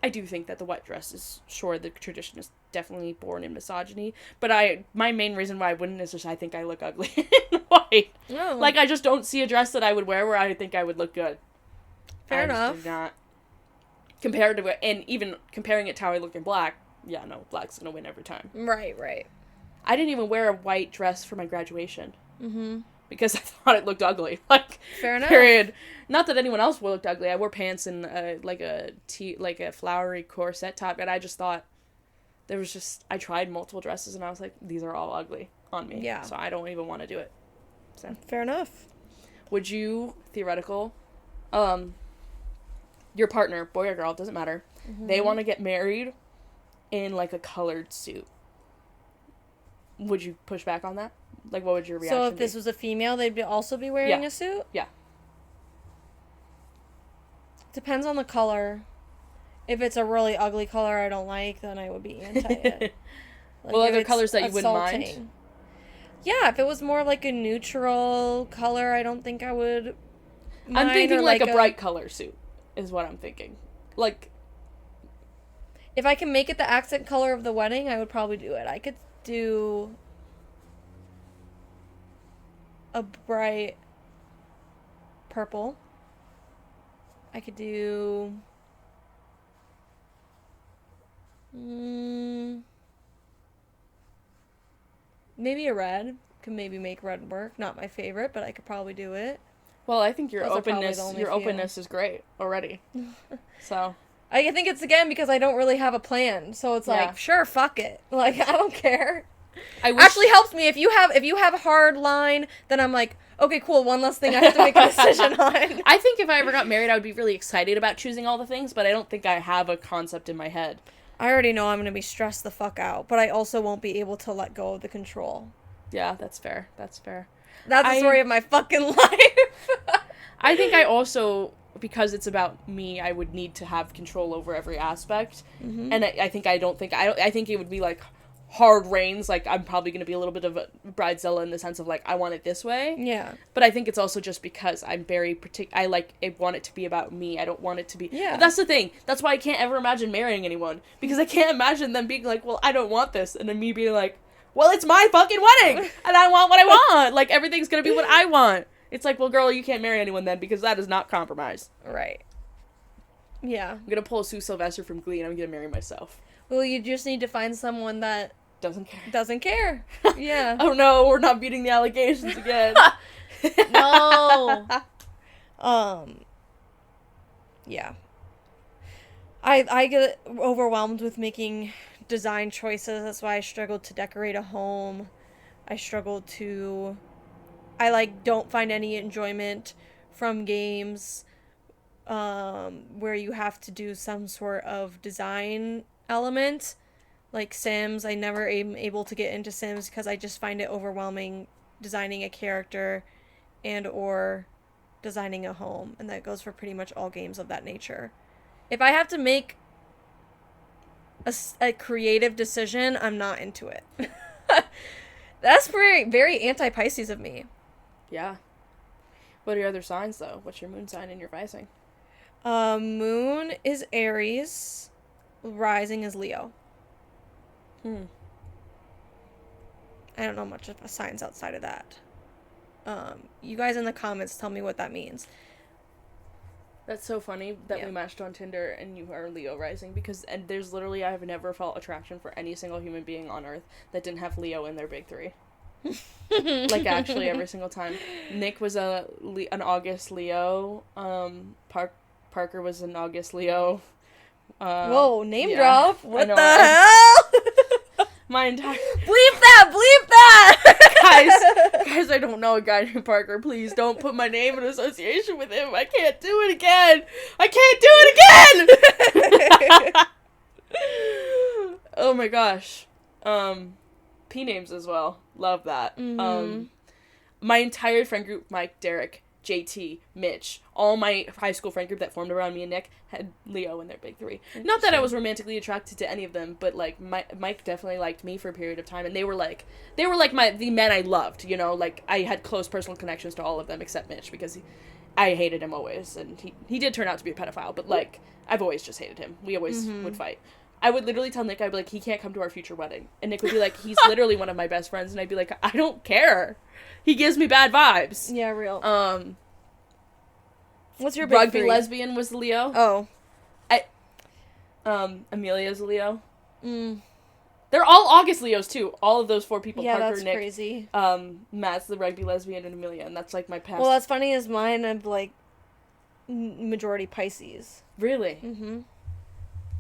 I do think that the white dress is, sure, the tradition is definitely born in misogyny, but my main reason why I wouldn't is just I think I look ugly in white. Oh. I just don't see a dress that I would wear where I think I would look good. Fair enough. Just do not. Compared to it, and even comparing it to how I look in black, yeah, no, black's gonna win every time. Right, right. I didn't even wear a white dress for my graduation. Mm-hmm. Because I thought it looked ugly. Fair enough. Period. Not that anyone else looked ugly. I wore pants and a flowery corset top, and I just thought I tried multiple dresses, and I was like, these are all ugly on me. Yeah. So I don't even want to do it. So. Fair enough. Would you, theoretical, your partner, boy or girl, doesn't matter, they want to get married in, a colored suit. Would you push back on that? What would your reaction be? So if this was a female, they'd also be wearing a suit? Yeah. Depends on the color. If it's a really ugly color I don't like, then I would be anti it. Well, are there colors that you wouldn't mind? Yeah, if it was more a neutral color, I don't think I would mind. I'm thinking a bright color suit is what I'm thinking. If I can make it the accent color of the wedding, I would probably do it. I could do a bright purple. I could do maybe a red. Could maybe make red work. Not my favorite, but I could probably do it. Well, I think your openness is great already. So I think it's again because I don't really have a plan. So it's sure, fuck it. I don't care. Actually helps me if you have a hard line, then I'm like, okay, cool, one less thing I have to make a decision on. I think if I ever got married, I would be really excited about choosing all the things, but I don't think I have a concept in my head. I already know I'm going to be stressed the fuck out, but I also won't be able to let go of the control. Yeah, that's fair. That's the story of my fucking life. I think I also, because it's about me, I would need to have control over every aspect, and I think it would be hard reins, like, I'm probably going to be a little bit of a bridezilla in the sense of, like, I want it this way. Yeah. But I think it's also just because I'm very I want it to be about me. I don't want it to be... Yeah. But that's the thing. That's why I can't ever imagine marrying anyone. Because I can't imagine them being like, well, I don't want this. And then me being like, well, it's my fucking wedding! And I want what I want! Like, everything's going to be what I want. It's like, well, girl, you can't marry anyone then, because that is not compromise. Right. Yeah. I'm going to pull a Sue Sylvester from Glee, and I'm going to marry myself. Well, you just need to find someone that... Doesn't care. Yeah. Oh no, we're not beating the allegations again. No. Yeah. I get overwhelmed with making design choices. That's why I struggle to decorate a home. I don't find any enjoyment from games where you have to do some sort of design element. Like Sims, I never am able to get into Sims because I just find it overwhelming designing a character and or designing a home. And that goes for pretty much all games of that nature. If I have to make a creative decision, I'm not into it. That's very, very anti-Pisces of me. Yeah. What are your other signs, though? What's your moon sign and your rising? Moon is Aries. Rising is Leo. I don't know much of signs outside of that. You guys in the comments tell me what that means. That's so funny that we matched on Tinder and you are Leo rising and there's literally, I have never felt attraction for any single human being on earth that didn't have Leo in their big three. Like, actually, every single time. Nick was an August Leo. Parker was an August Leo. Whoa, name drop. What the hell? My entire... Bleep that! Guys, I don't know a guy named Parker. Please don't put my name in association with him. I can't do it again. Oh my gosh. P names as well. Love that. Mm-hmm. My entire friend group, Mike, Derek, JT, Mitch, all my high school friend group that formed around me and Nick had Leo in their big three. Not that I was romantically attracted to any of them, but like Mike definitely liked me for a period of time, and they were like the men I loved, you know, like I had close personal connections to all of them except Mitch because I hated him always, and he did turn out to be a pedophile, but like I've always just hated him. We always would fight. I would literally tell Nick, I'd be like, he can't come to our future wedding. And Nick would be like, he's literally one of my best friends. And I'd be like, I don't care. He gives me bad vibes. Yeah, real. What's your big Rugby three? lesbian was Leo. Oh. Amelia's Leo. They're all August Leos, too. All of those four people. Yeah, Parker, that's Nick, crazy. Matt's the rugby lesbian, and Amelia. And that's like my past. Well, that's funny as mine of like majority Pisces. Really? Mm-hmm.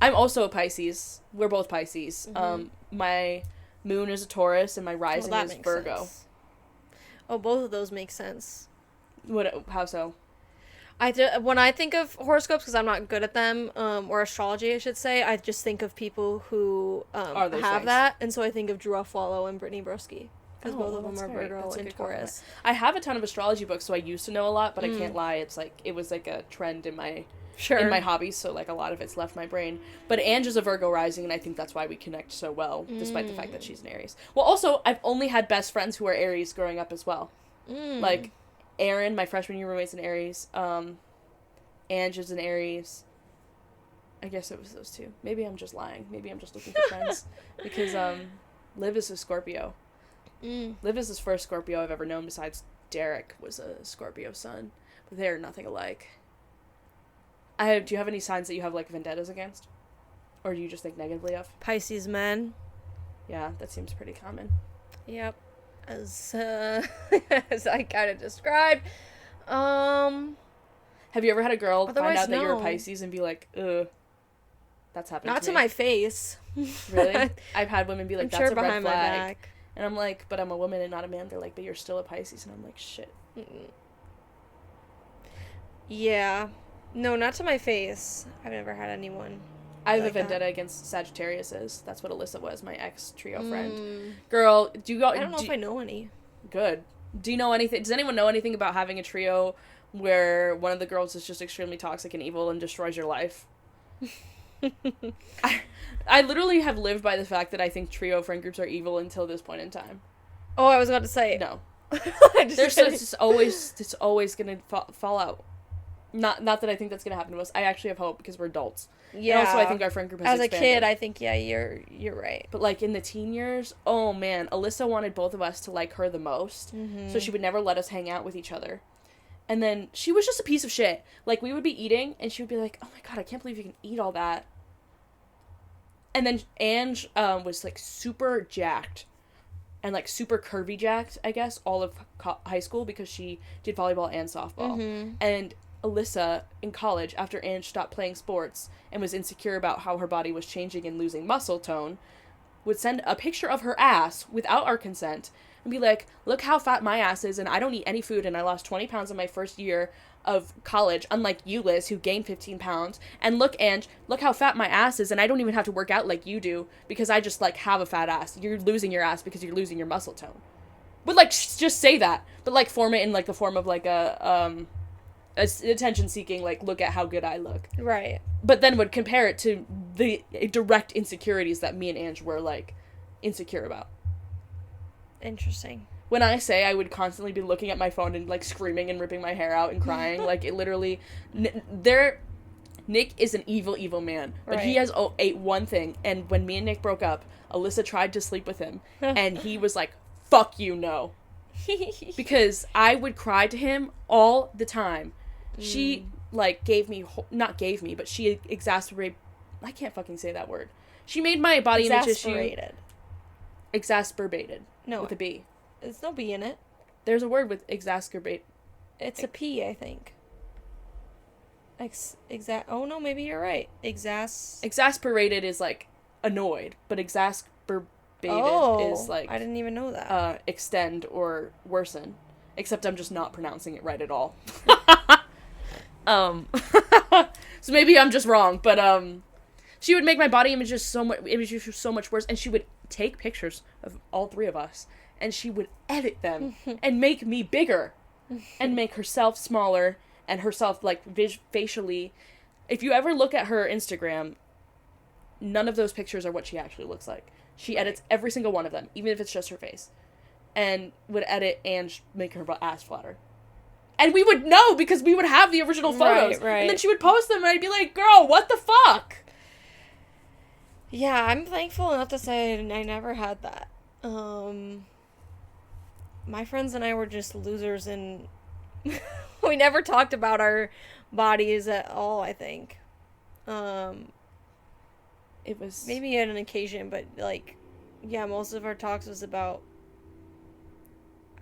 I'm also a Pisces. We're both Pisces. My moon is a Taurus, and my rising is Virgo. Sense. Oh, both of those make sense. How so? When I think of horoscopes, because I'm not good at them, or astrology, I should say, I just think of people who have things. that, and so I think of Drew Aflalo and Brittany Broski, because both of them are great. Virgo and Taurus. I have a ton of astrology books, so I used to know a lot, but I can't lie, it was like a trend in my hobbies, so like a lot of it's left my brain. But Ange is a Virgo rising, and I think that's why we connect so well, despite the fact that she's an Aries. Well, also, I've only had best friends who are Aries growing up as well. Like, Aaron, my freshman year roommate's an Aries. Ange is an Aries. I guess it was those two. Maybe I'm just lying. Maybe I'm just looking for friends. Because, Liv is a Scorpio. Liv is the first Scorpio I've ever known besides Derek was a Scorpio sun. But they're nothing alike. Do you have any signs that you have, like, vendettas against? Or do you just think negatively of? Pisces men. Yeah, that seems pretty common. Yep. As I kind of described. Have you ever had a girl find out that you're a no. Pisces and be like, ugh, that's happened Not to me? my face. Really? I've had women be like, I'm that's sure a red behind my flag. back. And I'm like, but I'm a woman and not a man. They're like, but you're still a Pisces. And I'm like, shit. Yeah. No, not to my face. I've never had anyone. I have like a vendetta that. against Sagittariuses. That's what Alyssa was, my ex-trio friend. Girl, do you go... I don't know if I know any. Good. Do you know anything... Does anyone know anything about having a trio where one of the girls is just extremely toxic and evil and destroys your life? I literally have lived by the fact that I think trio friend groups are evil until this point in time. Oh, I was about to say. No. There's it's always gonna fall out. Not that I think that's gonna happen to us. I actually have hope because we're adults. Yeah. And also, I think our friend group has As expanded. a kid, I think, yeah, you're right. But, like, in the teen years, oh, man, Alyssa wanted both of us to like her the most, so she would never let us hang out with each other. And then she was just a piece of shit. Like, we would be eating, and she would be like, oh, my God, I can't believe you can eat all that. And then Ange was, like, super jacked. And, like, super curvy jacked, I guess, all of high school, because she did volleyball and softball. And Alyssa, in college, after Ange stopped playing sports and was insecure about how her body was changing and losing muscle tone, would send a picture of her ass without our consent and be like, look how fat my ass is, and I don't eat any food, and I lost 20 pounds in my first year of college, unlike you, Liz, who gained 15 pounds. And look, Ange, look how fat my ass is, and I don't even have to work out like you do, because I just, like, have a fat ass. You're losing your ass because you're losing your muscle tone. But, like, just say that. But, like, form it in, like, the form of, like, a attention-seeking, like, look at how good I look. Right. But then would compare it to the direct insecurities that me and Ange were, like, insecure about. Interesting. When I say I would constantly be looking at my phone and, like, screaming and ripping my hair out and crying, like, it literally... Nick is an evil, evil man. But he has ate one thing, and when me and Nick broke up, Alyssa tried to sleep with him, and he was like, fuck you, no. Because I would cry to him all the time. She, like, not gave me, but she exacerbated... I can't fucking say that word. She made my body image issue... Exacerbated. No. With a B. There's no B in it. There's a word with exacerbate. It's a P, I think. Oh, no, maybe you're right. Exasperated is, like, annoyed, but exacerbated is, like... I didn't even know that. Extend or worsen. Except I'm just not pronouncing it right at all. So maybe I'm just wrong, but, she would make my body image just so much worse, and she would take pictures of all three of us, and she would edit them, and make me bigger, and make herself smaller, and herself, like, facially. If you ever look at her Instagram, none of those pictures are what she actually looks like. She edits every single one of them, even if it's just her face, and would edit and make her ass flatter. And we would know, because we would have the original photos. Right. And then she would post them, and I'd be like, girl, what the fuck? Yeah, I'm thankful enough to say I never had that. My friends and I were just losers, and we never talked about our bodies at all, I think. It was... Maybe at an occasion, but, like, yeah, most of our talks was about...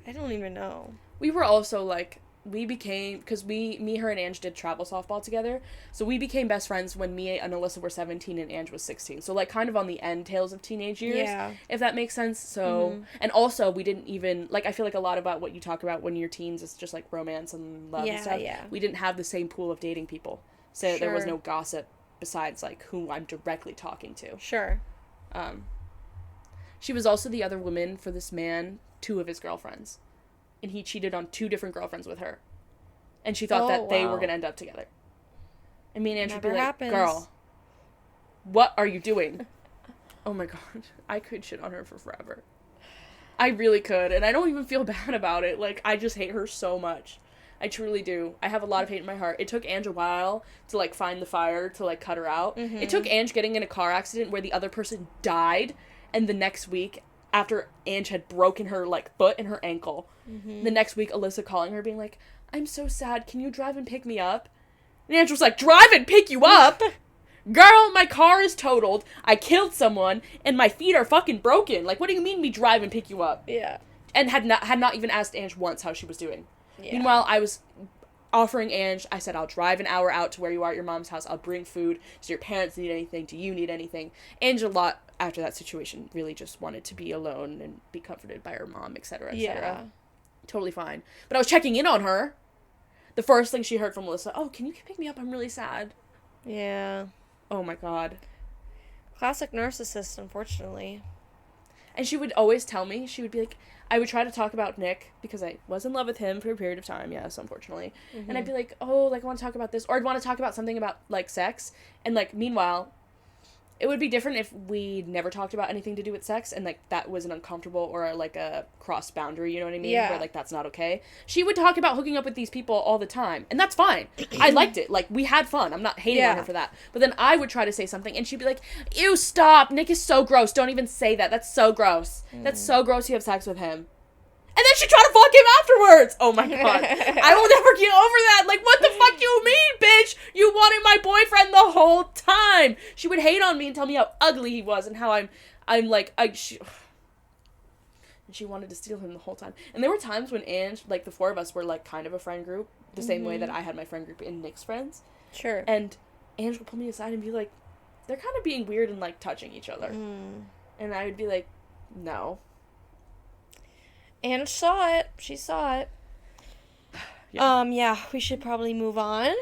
I don't even know. We were also, like... We became, because me, her, and Ange did travel softball together, so we became best friends when me and Alyssa were 17 and Ange was 16, so, like, kind of on the end tails of teenage years, if that makes sense, so, and also, we didn't even, like, I feel like a lot about what you talk about when you're teens is just, like, romance and love and stuff, we didn't have the same pool of dating people, so there was no gossip besides, like, who I'm directly talking to. She was also the other woman for this man, 2 of his girlfriends. And he cheated on 2 different girlfriends with her. And she thought that they were going to end up together. And me and Andrew would be like, girl, what are you doing? Oh my god. I could shit on her for forever. I really could. And I don't even feel bad about it. Like, I just hate her so much. I truly do. I have a lot of hate in my heart. It took Ange a while to, like, find the fire to, like, cut her out. It took Ange getting in a car accident where the other person died. And the next week... after Ange had broken her, like, foot and her ankle. The next week, Alyssa calling her, being like, I'm so sad, can you drive and pick me up? And Ange was like, drive and pick you up? Girl, my car is totaled, I killed someone, and my feet are fucking broken. Like, what do you mean me drive and pick you up? Yeah. And had not even asked Ange once how she was doing. Yeah. Meanwhile, I was offering Ange, I said, I'll drive an hour out to where you are at your mom's house, I'll bring food, do your parents need anything, do you need anything? Ange, a lot after that situation, really just wanted to be alone and be comforted by her mom, etc., etc. Yeah. Totally fine. But I was checking in on her. The first thing she heard from Melissa, oh, can you pick me up? I'm really sad. Yeah. Oh my god. Classic narcissist, unfortunately. And she would always tell me, she would be like, I would try to talk about Nick, because I was in love with him for a period of time, yes, unfortunately. And I'd be like, oh, like, I want to talk about this, or I'd want to talk about something about, like, sex, and, like, meanwhile, it would be different if we never talked about anything to do with sex and, like, that was an uncomfortable or, like, a cross boundary, you know what I mean? Yeah. Where, like, that's not okay. She would talk about hooking up with these people all the time, and that's fine. I liked it. Like, we had fun. I'm not hating on her for that. But then I would try to say something, and she'd be like, ew, stop. Nick is so gross. Don't even say that. That's so gross. That's so gross you have sex with him. And then she tried to fuck him afterwards. Oh my god. I will never get over that. Like, what the fuck you mean, bitch? You wanted my boyfriend the whole time. She would hate on me and tell me how ugly he was and how I'm like, and she wanted to steal him the whole time. And there were times when Ange, like, the four of us were, like, kind of a friend group, the same way that I had my friend group in Nick's friends. Sure. And Ange would pull me aside and be like, they're kind of being weird and, like, touching each other. And I would be like, no. Ange saw it. She saw it. Yeah, we should probably move on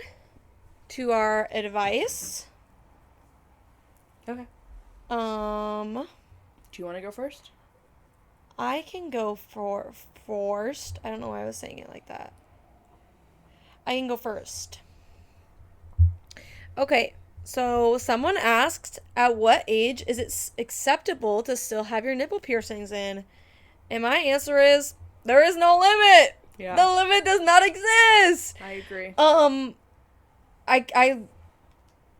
to our advice. Okay. Do you want to go first? I can go for first. I don't know why I was saying it like that. I can go first. Okay, so someone asked, at what age is it acceptable to still have your nipple piercings in? And my answer is, there is no limit. Yeah. The limit does not exist. I agree. I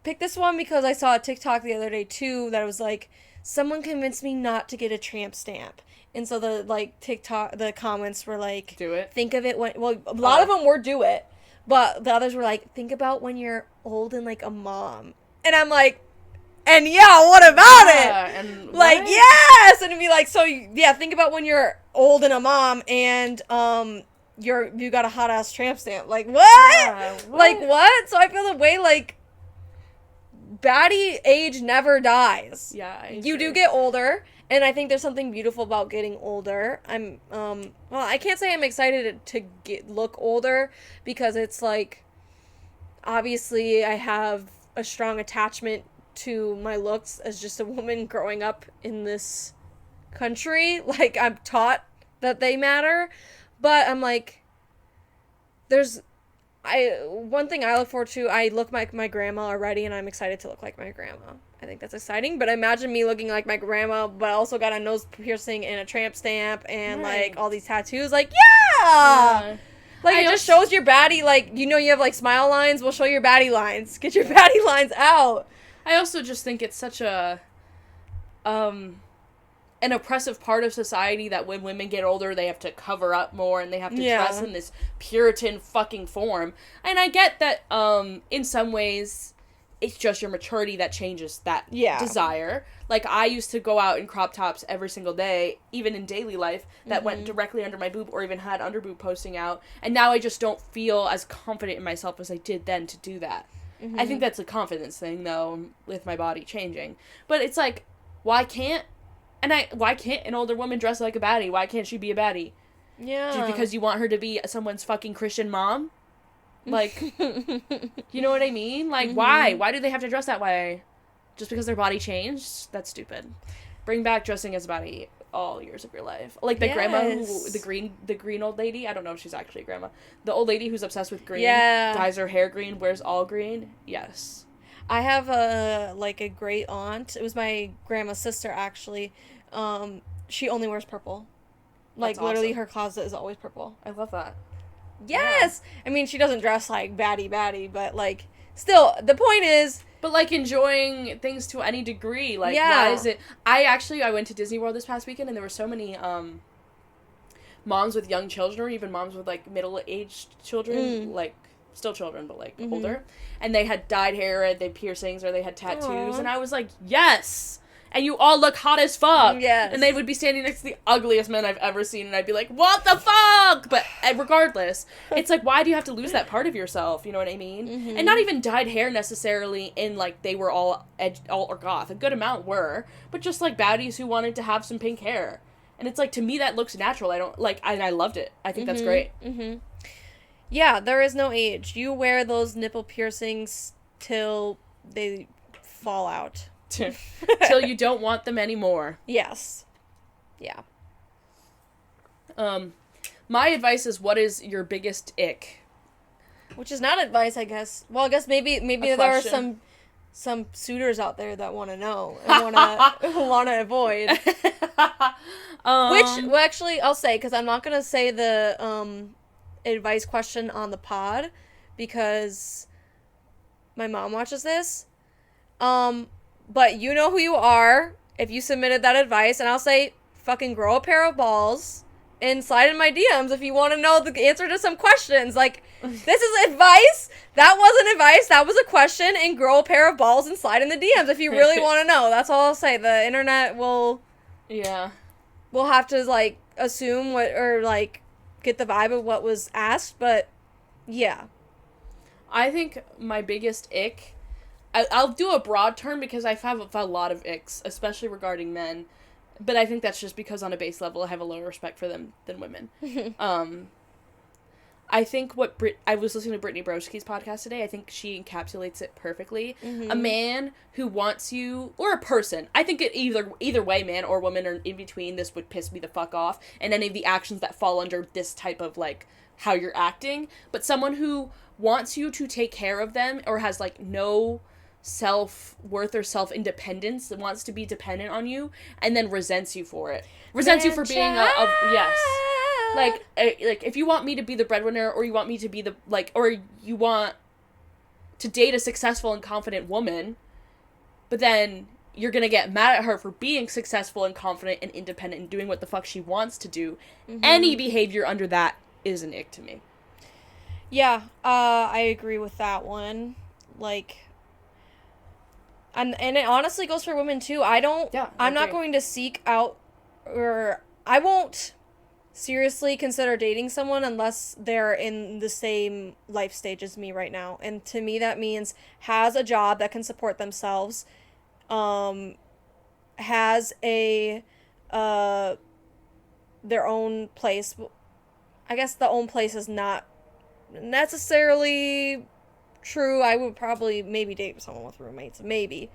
picked this one because I saw a TikTok the other day too that was like, someone convinced me not to get a tramp stamp. And so the, like, the comments were like, do it. Think of it when, well, a lot of them were do it. But the others were like, think about when you're old and, like, a mom. And I'm like, and yeah, what about it? And like, what? yes! And it'd be like, so, yeah, think about when you're old and a mom and, you got a hot-ass tramp stamp. Like, what? Yeah, what? Like, what? So I feel the way, like, baddie age never dies. Yeah, I You do agree. get older, and I think there's something beautiful about getting older. Well, I can't say I'm excited to look older, because it's like, obviously I have a strong attachment to my looks as just a woman growing up in this country. Like, I'm taught that they matter, but I'm like, one thing I look forward to, I look like my grandma already, and I'm excited to look like my grandma. I think that's exciting, but imagine me looking like my grandma, but I also got a nose piercing and a tramp stamp and, Right. like, all these tattoos. Like, yeah! Like, I it just shows your baddie, like, you know you have, like, smile lines? We'll show your baddie lines. Get your baddie lines out. I also just think it's such an oppressive part of society that when women get older, they have to cover up more and they have to dress in this Puritan fucking form. And I get that, in some ways, it's just your maturity that changes that desire. Like, I used to go out in crop tops every single day, even in daily life, that went directly under my boob or even had under boob posting out. And now I just don't feel as confident in myself as I did then to do that. I think that's a confidence thing, though, with my body changing. But it's like, why can't an older woman dress like a baddie? Why can't she be a baddie? Yeah. Just because you want her to be someone's fucking Christian mom? Like, you know what I mean? Like, why? Why do they have to dress that way? Just because their body changed? That's stupid. Bring back dressing as a baddie all years of your life. Like the grandma the green old lady. I don't know if she's actually a grandma. The old lady who's obsessed with green. Yeah. Dyes her hair green, wears all green. Yes. I have a great aunt. It was my grandma's sister, actually. She only wears purple. Like, That's literally awesome. her closet is always purple. I love that. Yes! Yeah. I mean, she doesn't dress like baddie, but, like, still, the point is... But, like, enjoying things to any degree. Like, why is it... I went to Disney World this past weekend, and there were so many, moms with young children, or even moms with, like, middle-aged children, like, still children, but, like, older. And they had dyed hair, they had piercings, or they had tattoos, Aww. and I was like, yes! And you all look hot as fuck! Yes. And they would be standing next to the ugliest men I've ever seen, and I'd be like, what the fuck? But regardless, it's like, why do you have to lose that part of yourself, you know what I mean? And not even dyed hair necessarily in, like, they were all or goth. A good amount were, but just, like, baddies who wanted to have some pink hair. And it's like, to me, that looks natural. I don't, like, and I loved it. I think that's great. Yeah, there is no age. You wear those nipple piercings till they fall out. Till you don't want them anymore. Yes. Yeah. My advice is, what is your biggest ick? Which is not advice, I guess. Well, I guess maybe there are some suitors out there that want to know and want to avoid. Which, well, actually, I'll say, because I'm not going to say the advice question on the pod, because my mom watches this. But you know who you are if you submitted that advice, and I'll say, fucking grow a pair of balls and slide in my DMs if you want to know the answer to some questions. Like, this is advice. That wasn't advice. That was a question. And grow a pair of balls and slide in the DMs if you really want to know. That's all I'll say. The internet will... Yeah. We'll have to, like, assume what... Or, like, get the vibe of what was asked. But, yeah. I think my biggest ick... I'll do a broad term because I have a lot of icks, especially regarding men. But I think that's just because on a base level I have a lower respect for them than women. I think I was listening to Brittany Broski's podcast today. I think she encapsulates it perfectly. Mm-hmm. A man who wants you, or a person, I think it either way, man or woman or in between, this would piss me the fuck off. And any of the actions that fall under this type of, like, how you're acting. But someone who wants you to take care of them or has, like, no self-worth or self-independence, that wants to be dependent on you, and then resents you for it. Resents you for being a yes. Like, if you want me to be the breadwinner, or you want me to be the, like, or you want to date a successful and confident woman, but then you're gonna get mad at her for being successful and confident and independent and doing what the fuck she wants to do, any behavior under that is an ick to me. Yeah, I agree with that one. Like... And it honestly goes for women, too. I'm not going to seek out, or I won't seriously consider dating someone unless they're in the same life stage as me right now. And to me, that means has a job that can support themselves, has their own place. I guess the own place is not necessarily... true. I would probably maybe date someone with roommates, maybe.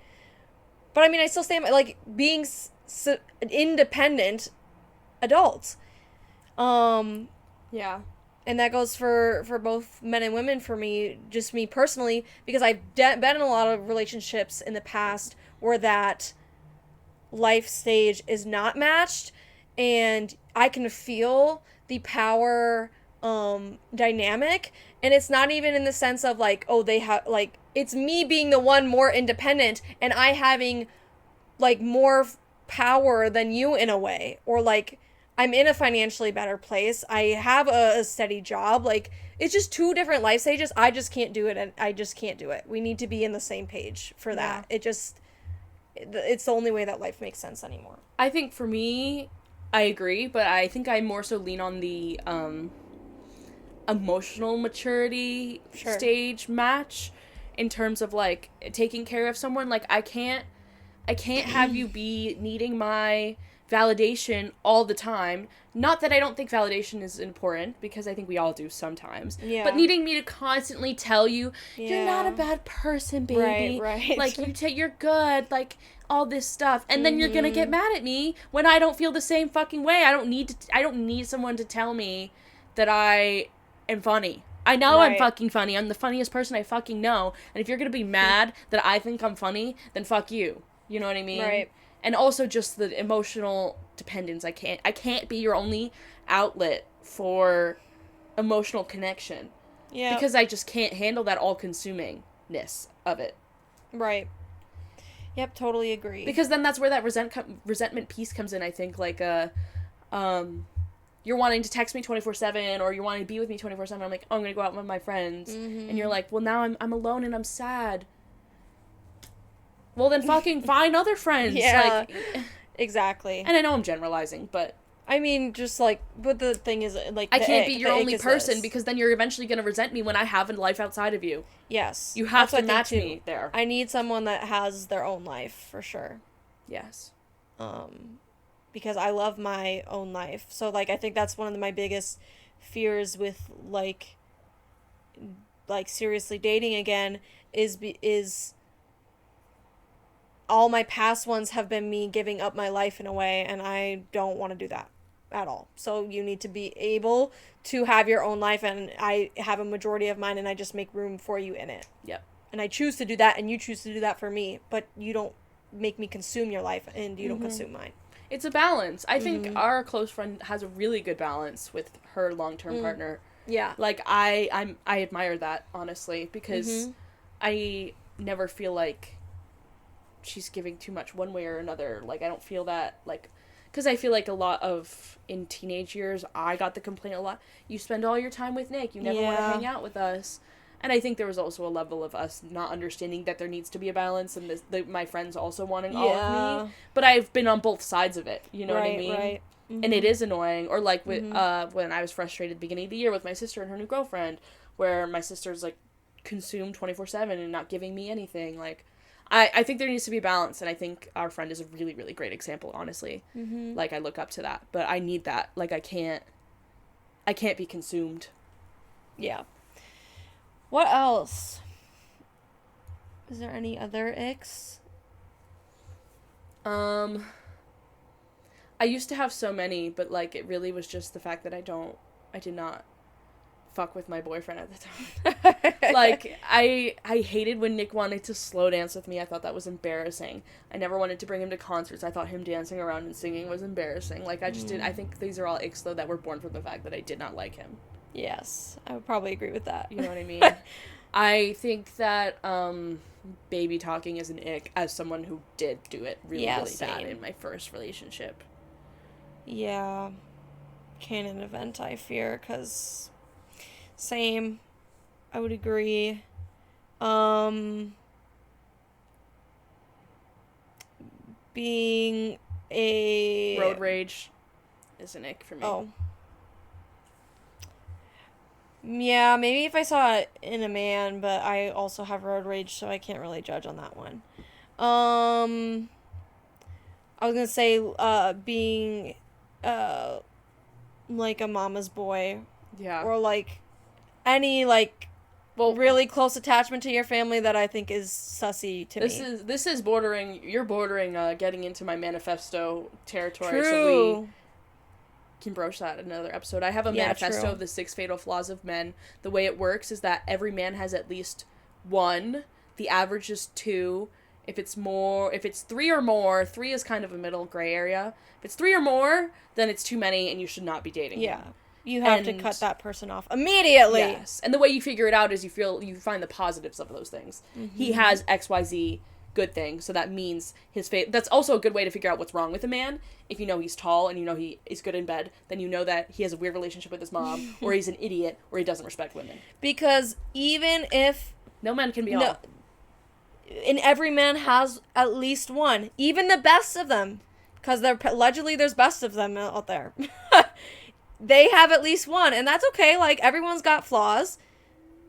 But I mean, I still stand by, like, being independent adults. Yeah. And that goes for both men and women for me, just me personally, because I've been in a lot of relationships in the past where that life stage is not matched, and I can feel the power dynamic. And it's not even in the sense of, like, oh, they have, like, it's me being the one more independent and I having, like, more power than you in a way. Or, like, I'm in a financially better place. I have a steady job. Like, it's just two different life stages. I just can't do it, and I just can't do it. We need to be in the same page for that. Yeah. It's the only way that life makes sense anymore. I think for me, I agree, but I think I more so lean on the, emotional maturity stage match in terms of, like, taking care of someone. Like, I can't have you be needing my validation all the time. Not that I don't think validation is important, because I think we all do sometimes. Yeah. But needing me to constantly tell you, you're not a bad person, baby. Right. Like, you're good, like, all this stuff. And then you're gonna get mad at me when I don't feel the same fucking way. I don't need someone to tell me that I am funny. I know I'm fucking funny. I'm the funniest person I fucking know. And if you're gonna be mad that I think I'm funny, then fuck you. You know what I mean? Right. And also just the emotional dependence. I can't be your only outlet for emotional connection. Yeah. Because I just can't handle that all-consumingness of it. Right. Yep, totally agree. Because then that's where that resentment piece comes in, I think. Like, you're wanting to text me 24/7, or you're wanting to be with me 24/7. I'm like, oh, I'm going to go out with my friends. Mm-hmm. And you're like, well, now I'm alone and I'm sad. Well, then fucking find other friends. Yeah, like, exactly. And I know I'm generalizing, but... I mean, just, like, but the thing is, like, I can't be your only person, because then you're eventually going to resent me when I have a life outside of you. Yes. You have to match me there. I need someone that has their own life, for sure. Yes. Because I love my own life. So, like, I think that's one of my biggest fears with, like seriously dating again is all my past ones have been me giving up my life in a way, and I don't want to do that at all. So you need to be able to have your own life, and I have a majority of mine, and I just make room for you in it. Yep. and I choose to do that, and you choose to do that for me, but you don't make me consume your life, and you don't consume mine. It's a balance. I think our close friend has a really good balance with her long-term partner. Yeah. Like, I admire that, honestly, because I never feel like she's giving too much one way or another. Like, I don't feel that, like, because I feel like a lot of, in teenage years, I got the complaint a lot, you spend all your time with Nick, you never want to hang out with us. And I think there was also a level of us not understanding that there needs to be a balance, and my friends also wanting all of me. But I've been on both sides of it, you know what I mean? Right. And it is annoying. Or, like, with when I was frustrated at the beginning of the year with my sister and her new girlfriend, where my sister's, like, consumed 24/7 and not giving me anything. Like, I think there needs to be a balance, and I think our friend is a really, really great example, honestly. Like, I look up to that. But I need that. Like, I can't be consumed. Yeah. What else? Is there any other icks? I used to have so many, but, like, it really was just the fact that I did not fuck with my boyfriend at the time. Like, I hated when Nick wanted to slow dance with me. I thought that was embarrassing. I never wanted to bring him to concerts. I thought him dancing around and singing was embarrassing. Like, I just didn't. I think these are all icks, though, that were born from the fact that I did not like him. Yes, I would probably agree with that. You know what I mean? I think that baby talking is an ick, as someone who did do it really bad in my first relationship. Yeah. Canon event, I fear, because same. I would agree. Being a... Road rage is an ick for me. Oh. Yeah, maybe if I saw it in a man, but I also have road rage, so I can't really judge on that one. I was gonna say, being, like a mama's boy. Yeah. Or, like, any, like, really close attachment to your family that I think is sussy to me. This is you're bordering, getting into my manifesto territory. True. So we can broach that in another episode. I have a manifesto true. of the 6 fatal flaws of men. The way it works is that every man has at least 1. The average is 2. If it's 3 or more, 3 is kind of a middle gray area. If it's 3 or more, then it's too many and you should not be dating him. You have to cut that person off immediately. Yes. And the way you figure it out is you find the positives of those things. He has XYZ good things, so that means that's also a good way to figure out what's wrong with a man. If you know he's tall and you know he is good in bed, then you know that he has a weird relationship with his mom, or he's an idiot, or he doesn't respect women. Because even if... No man can be all. And every man has at least 1. Even the best of them. Because allegedly there's best of them out there. They have at least 1, and that's okay. Like, everyone's got flaws.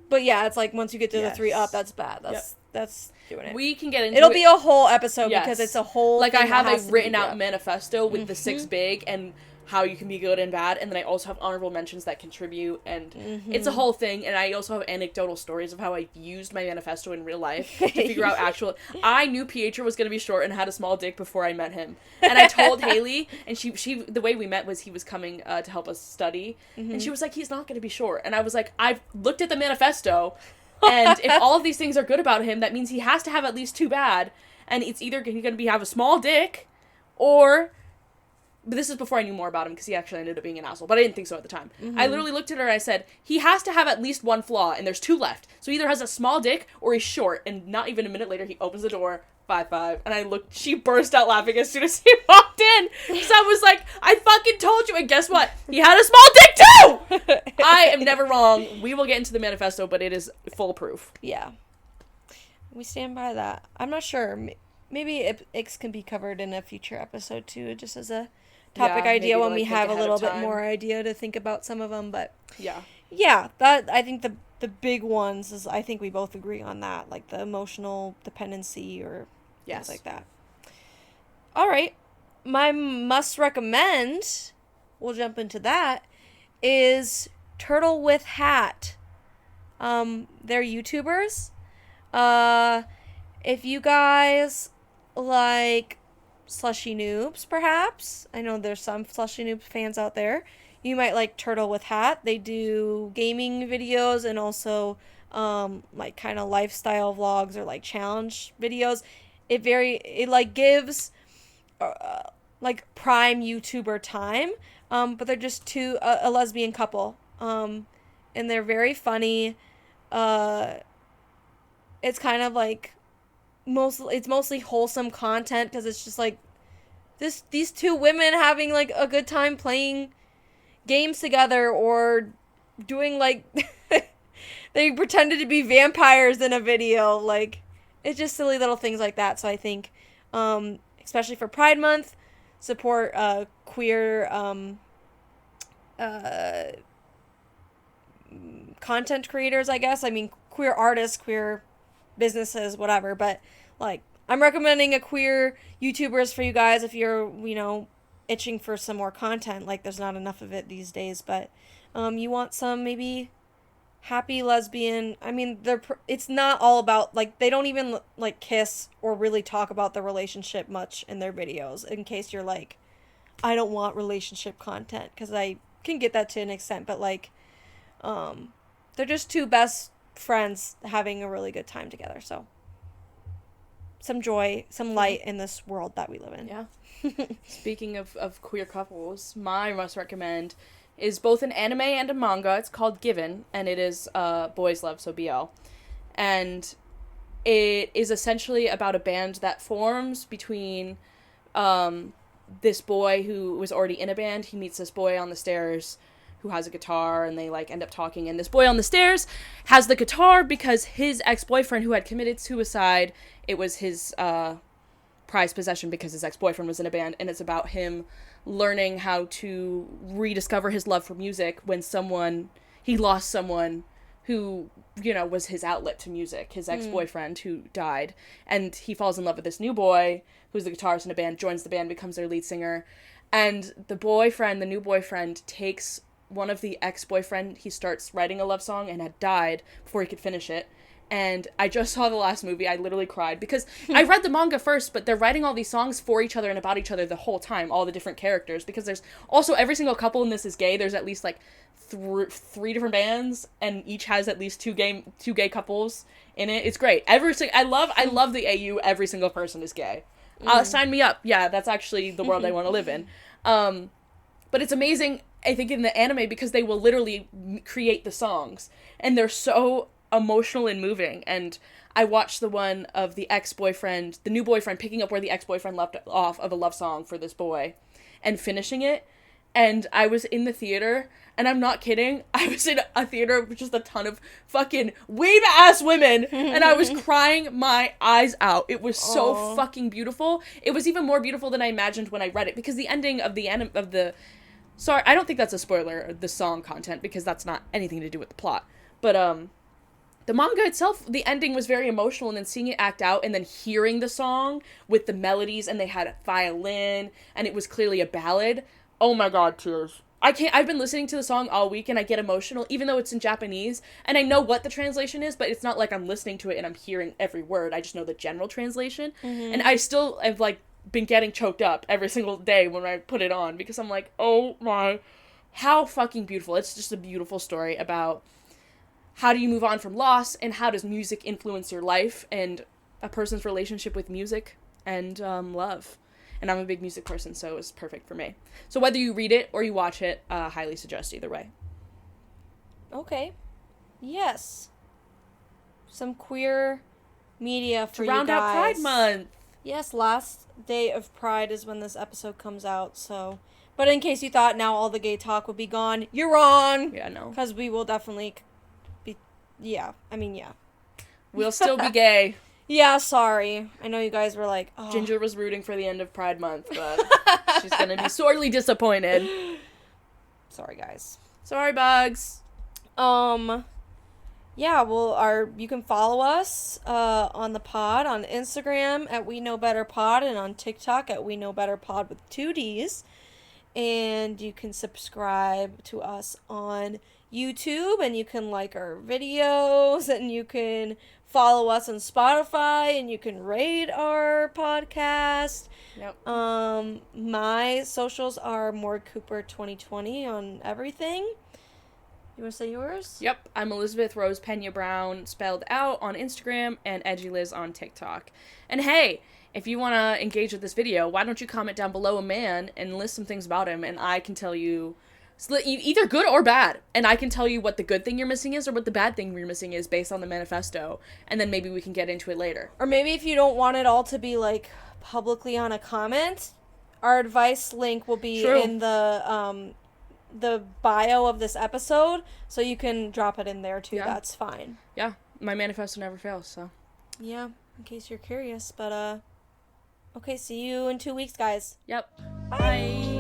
But yeah, it's like once you get to the 3 up, that's bad. That's doing it. We can get into It'll be a whole episode because it's a whole like, I have a written out up. manifesto with the 6 big and how you can be good and bad, and then I also have honorable mentions that contribute, and it's a whole thing. And I also have anecdotal stories of how I used my manifesto in real life to figure out I knew Pietro was going to be short and had a small dick before I met him, and I told Haley, and she the way we met was he was coming to help us study, and she was like, he's not going to be short, and I was like, I've looked at the manifesto, and if all of these things are good about him, that means he has to have at least 2 bad, and it's either he's going to have a small dick, or... But this is before I knew more about him, because he actually ended up being an asshole. But I didn't think so at the time. I literally looked at her and I said, he has to have at least 1 flaw, and there's 2 left. So he either has a small dick, or he's short. And not even a minute later, he opens the door, 5'5", and I looked, she burst out laughing as soon as he walked in. So I was like, I fucking told you, and guess what? He had a small dick too! I am never wrong. We will get into the manifesto, but it is foolproof. Yeah. We stand by that. I'm not sure. Maybe icks can be covered in a future episode too, just as a topic idea when we have a little bit more idea to think about some of them, but that I think the big ones is, I think we both agree on that, like the emotional dependency or things like that. All right, my must recommend, we'll jump into that, is Turtle with Hat. They're YouTubers. If you guys like Slushy Noobs, perhaps. I know there's some Slushy Noobs fans out there. You might like Turtle with Hat. They do gaming videos and also like kind of lifestyle vlogs or like challenge videos. It like gives like prime YouTuber time, but they're just a lesbian couple, and they're very funny. It's kind of like it's mostly wholesome content because it's just like these two women having like a good time playing games together or doing like they pretended to be vampires in a video. Like, it's just silly little things like that. So I think, especially for Pride Month, support queer content creators, I guess. I mean, queer artists, queer businesses, whatever. But, like, I'm recommending a queer YouTubers for you guys if you're, itching for some more content. Like, there's not enough of it these days. But you want some maybe happy lesbian. I mean, it's not all about, like, they don't even like kiss or really talk about the relationship much in their videos, in case you're like, I don't want relationship content, because I can get that to an extent, but like they're just two best friends having a really good time together. So some joy, some light in this world that we live in. Yeah. Speaking of queer couples, my must recommend is both an anime and a manga. It's called Given, and it is boys love, so BL. And it is essentially about a band that forms between this boy who was already in a band. He meets this boy on the stairs who has a guitar, and they like end up talking, and this boy on the stairs has the guitar because his ex-boyfriend, who had committed suicide, it was his prized possession because his ex-boyfriend was in a band. And it's about him learning how to rediscover his love for music when he lost someone who, was his outlet to music, his ex-boyfriend who died. And he falls in love with this new boy who's the guitarist in a band, joins the band, becomes their lead singer. And the new boyfriend, takes one of the ex-boyfriend, he starts writing a love song and had died before he could finish it. And I just saw the last movie. I literally cried because I read the manga first, but they're writing all these songs for each other and about each other the whole time, all the different characters, because there's also every single couple in this is gay. There's at least like three different bands, and each has at least two gay couples in it. It's great. I love the AU. Every single person is gay. Sign me up. Yeah, that's actually the world I want to live in. But it's amazing, I think, in the anime, because they will literally create the songs, and they're so emotional and moving. And I watched the one of the new boyfriend picking up where the ex-boyfriend left off of a love song for this boy and finishing it. And I was in the theater, and I'm not kidding, I was in a theater with just a ton of fucking weeb-ass women, and I was crying my eyes out. It was so fucking beautiful. It was even more beautiful than I imagined when I read it, because the ending of sorry, I don't think that's a spoiler, the song content, because that's not anything to do with the plot. But, the manga itself, the ending was very emotional, and then seeing it act out, and then hearing the song with the melodies, and they had a violin, and it was clearly a ballad. Oh my god, tears. I've been listening to the song all week, and I get emotional, even though it's in Japanese, and I know what the translation is, but it's not like I'm listening to it and I'm hearing every word. I just know the general translation, and I still have, like, been getting choked up every single day when I put it on, because I'm like, oh my, how fucking beautiful. It's just a beautiful story about how do you move on from loss, and how does music influence your life, and a person's relationship with music, and love. And I'm a big music person, so it was perfect for me. So whether you read it or you watch it, highly suggest either way. Okay. Yes. Some queer media for you guys. To round out Pride Month. Yes, last day of Pride is when this episode comes out, so... But in case you thought now all the gay talk would be gone, you're wrong! Yeah, no. Because we will definitely be... Yeah. I mean, yeah. We'll still be gay. Yeah, sorry. I know you guys were like, oh. Ginger was rooting for the end of Pride Month, but she's gonna be sorely disappointed. Sorry, guys. Sorry, bugs. Yeah, well, you can follow us on the pod on Instagram at weknowbetterpod, and on TikTok at weknowbetterpod with 2 Ds. And you can subscribe to us on YouTube, and you can like our videos, and you can follow us on Spotify, and you can rate our podcast. Yep. My socials are Morg Cooper 2020 on everything. You want to say yours? Yep, I'm elizabethrosepenabrown, spelled out, on Instagram, and edgyliz on TikTok. And hey, if you want to engage with this video, why don't you comment down below a man and list some things about him, and I can tell you, either good or bad, and I can tell you what the good thing you're missing is or what the bad thing you're missing is based on the manifesto, and then maybe we can get into it later. Or maybe if you don't want it all to be, like, publicly on a comment, our advice link will be in the bio of this episode, so you can drop it in there too. Yeah. That's fine. Yeah, my manifesto never fails, so. Yeah, in case you're curious, but okay, see you in 2 weeks, guys. Yep. Bye.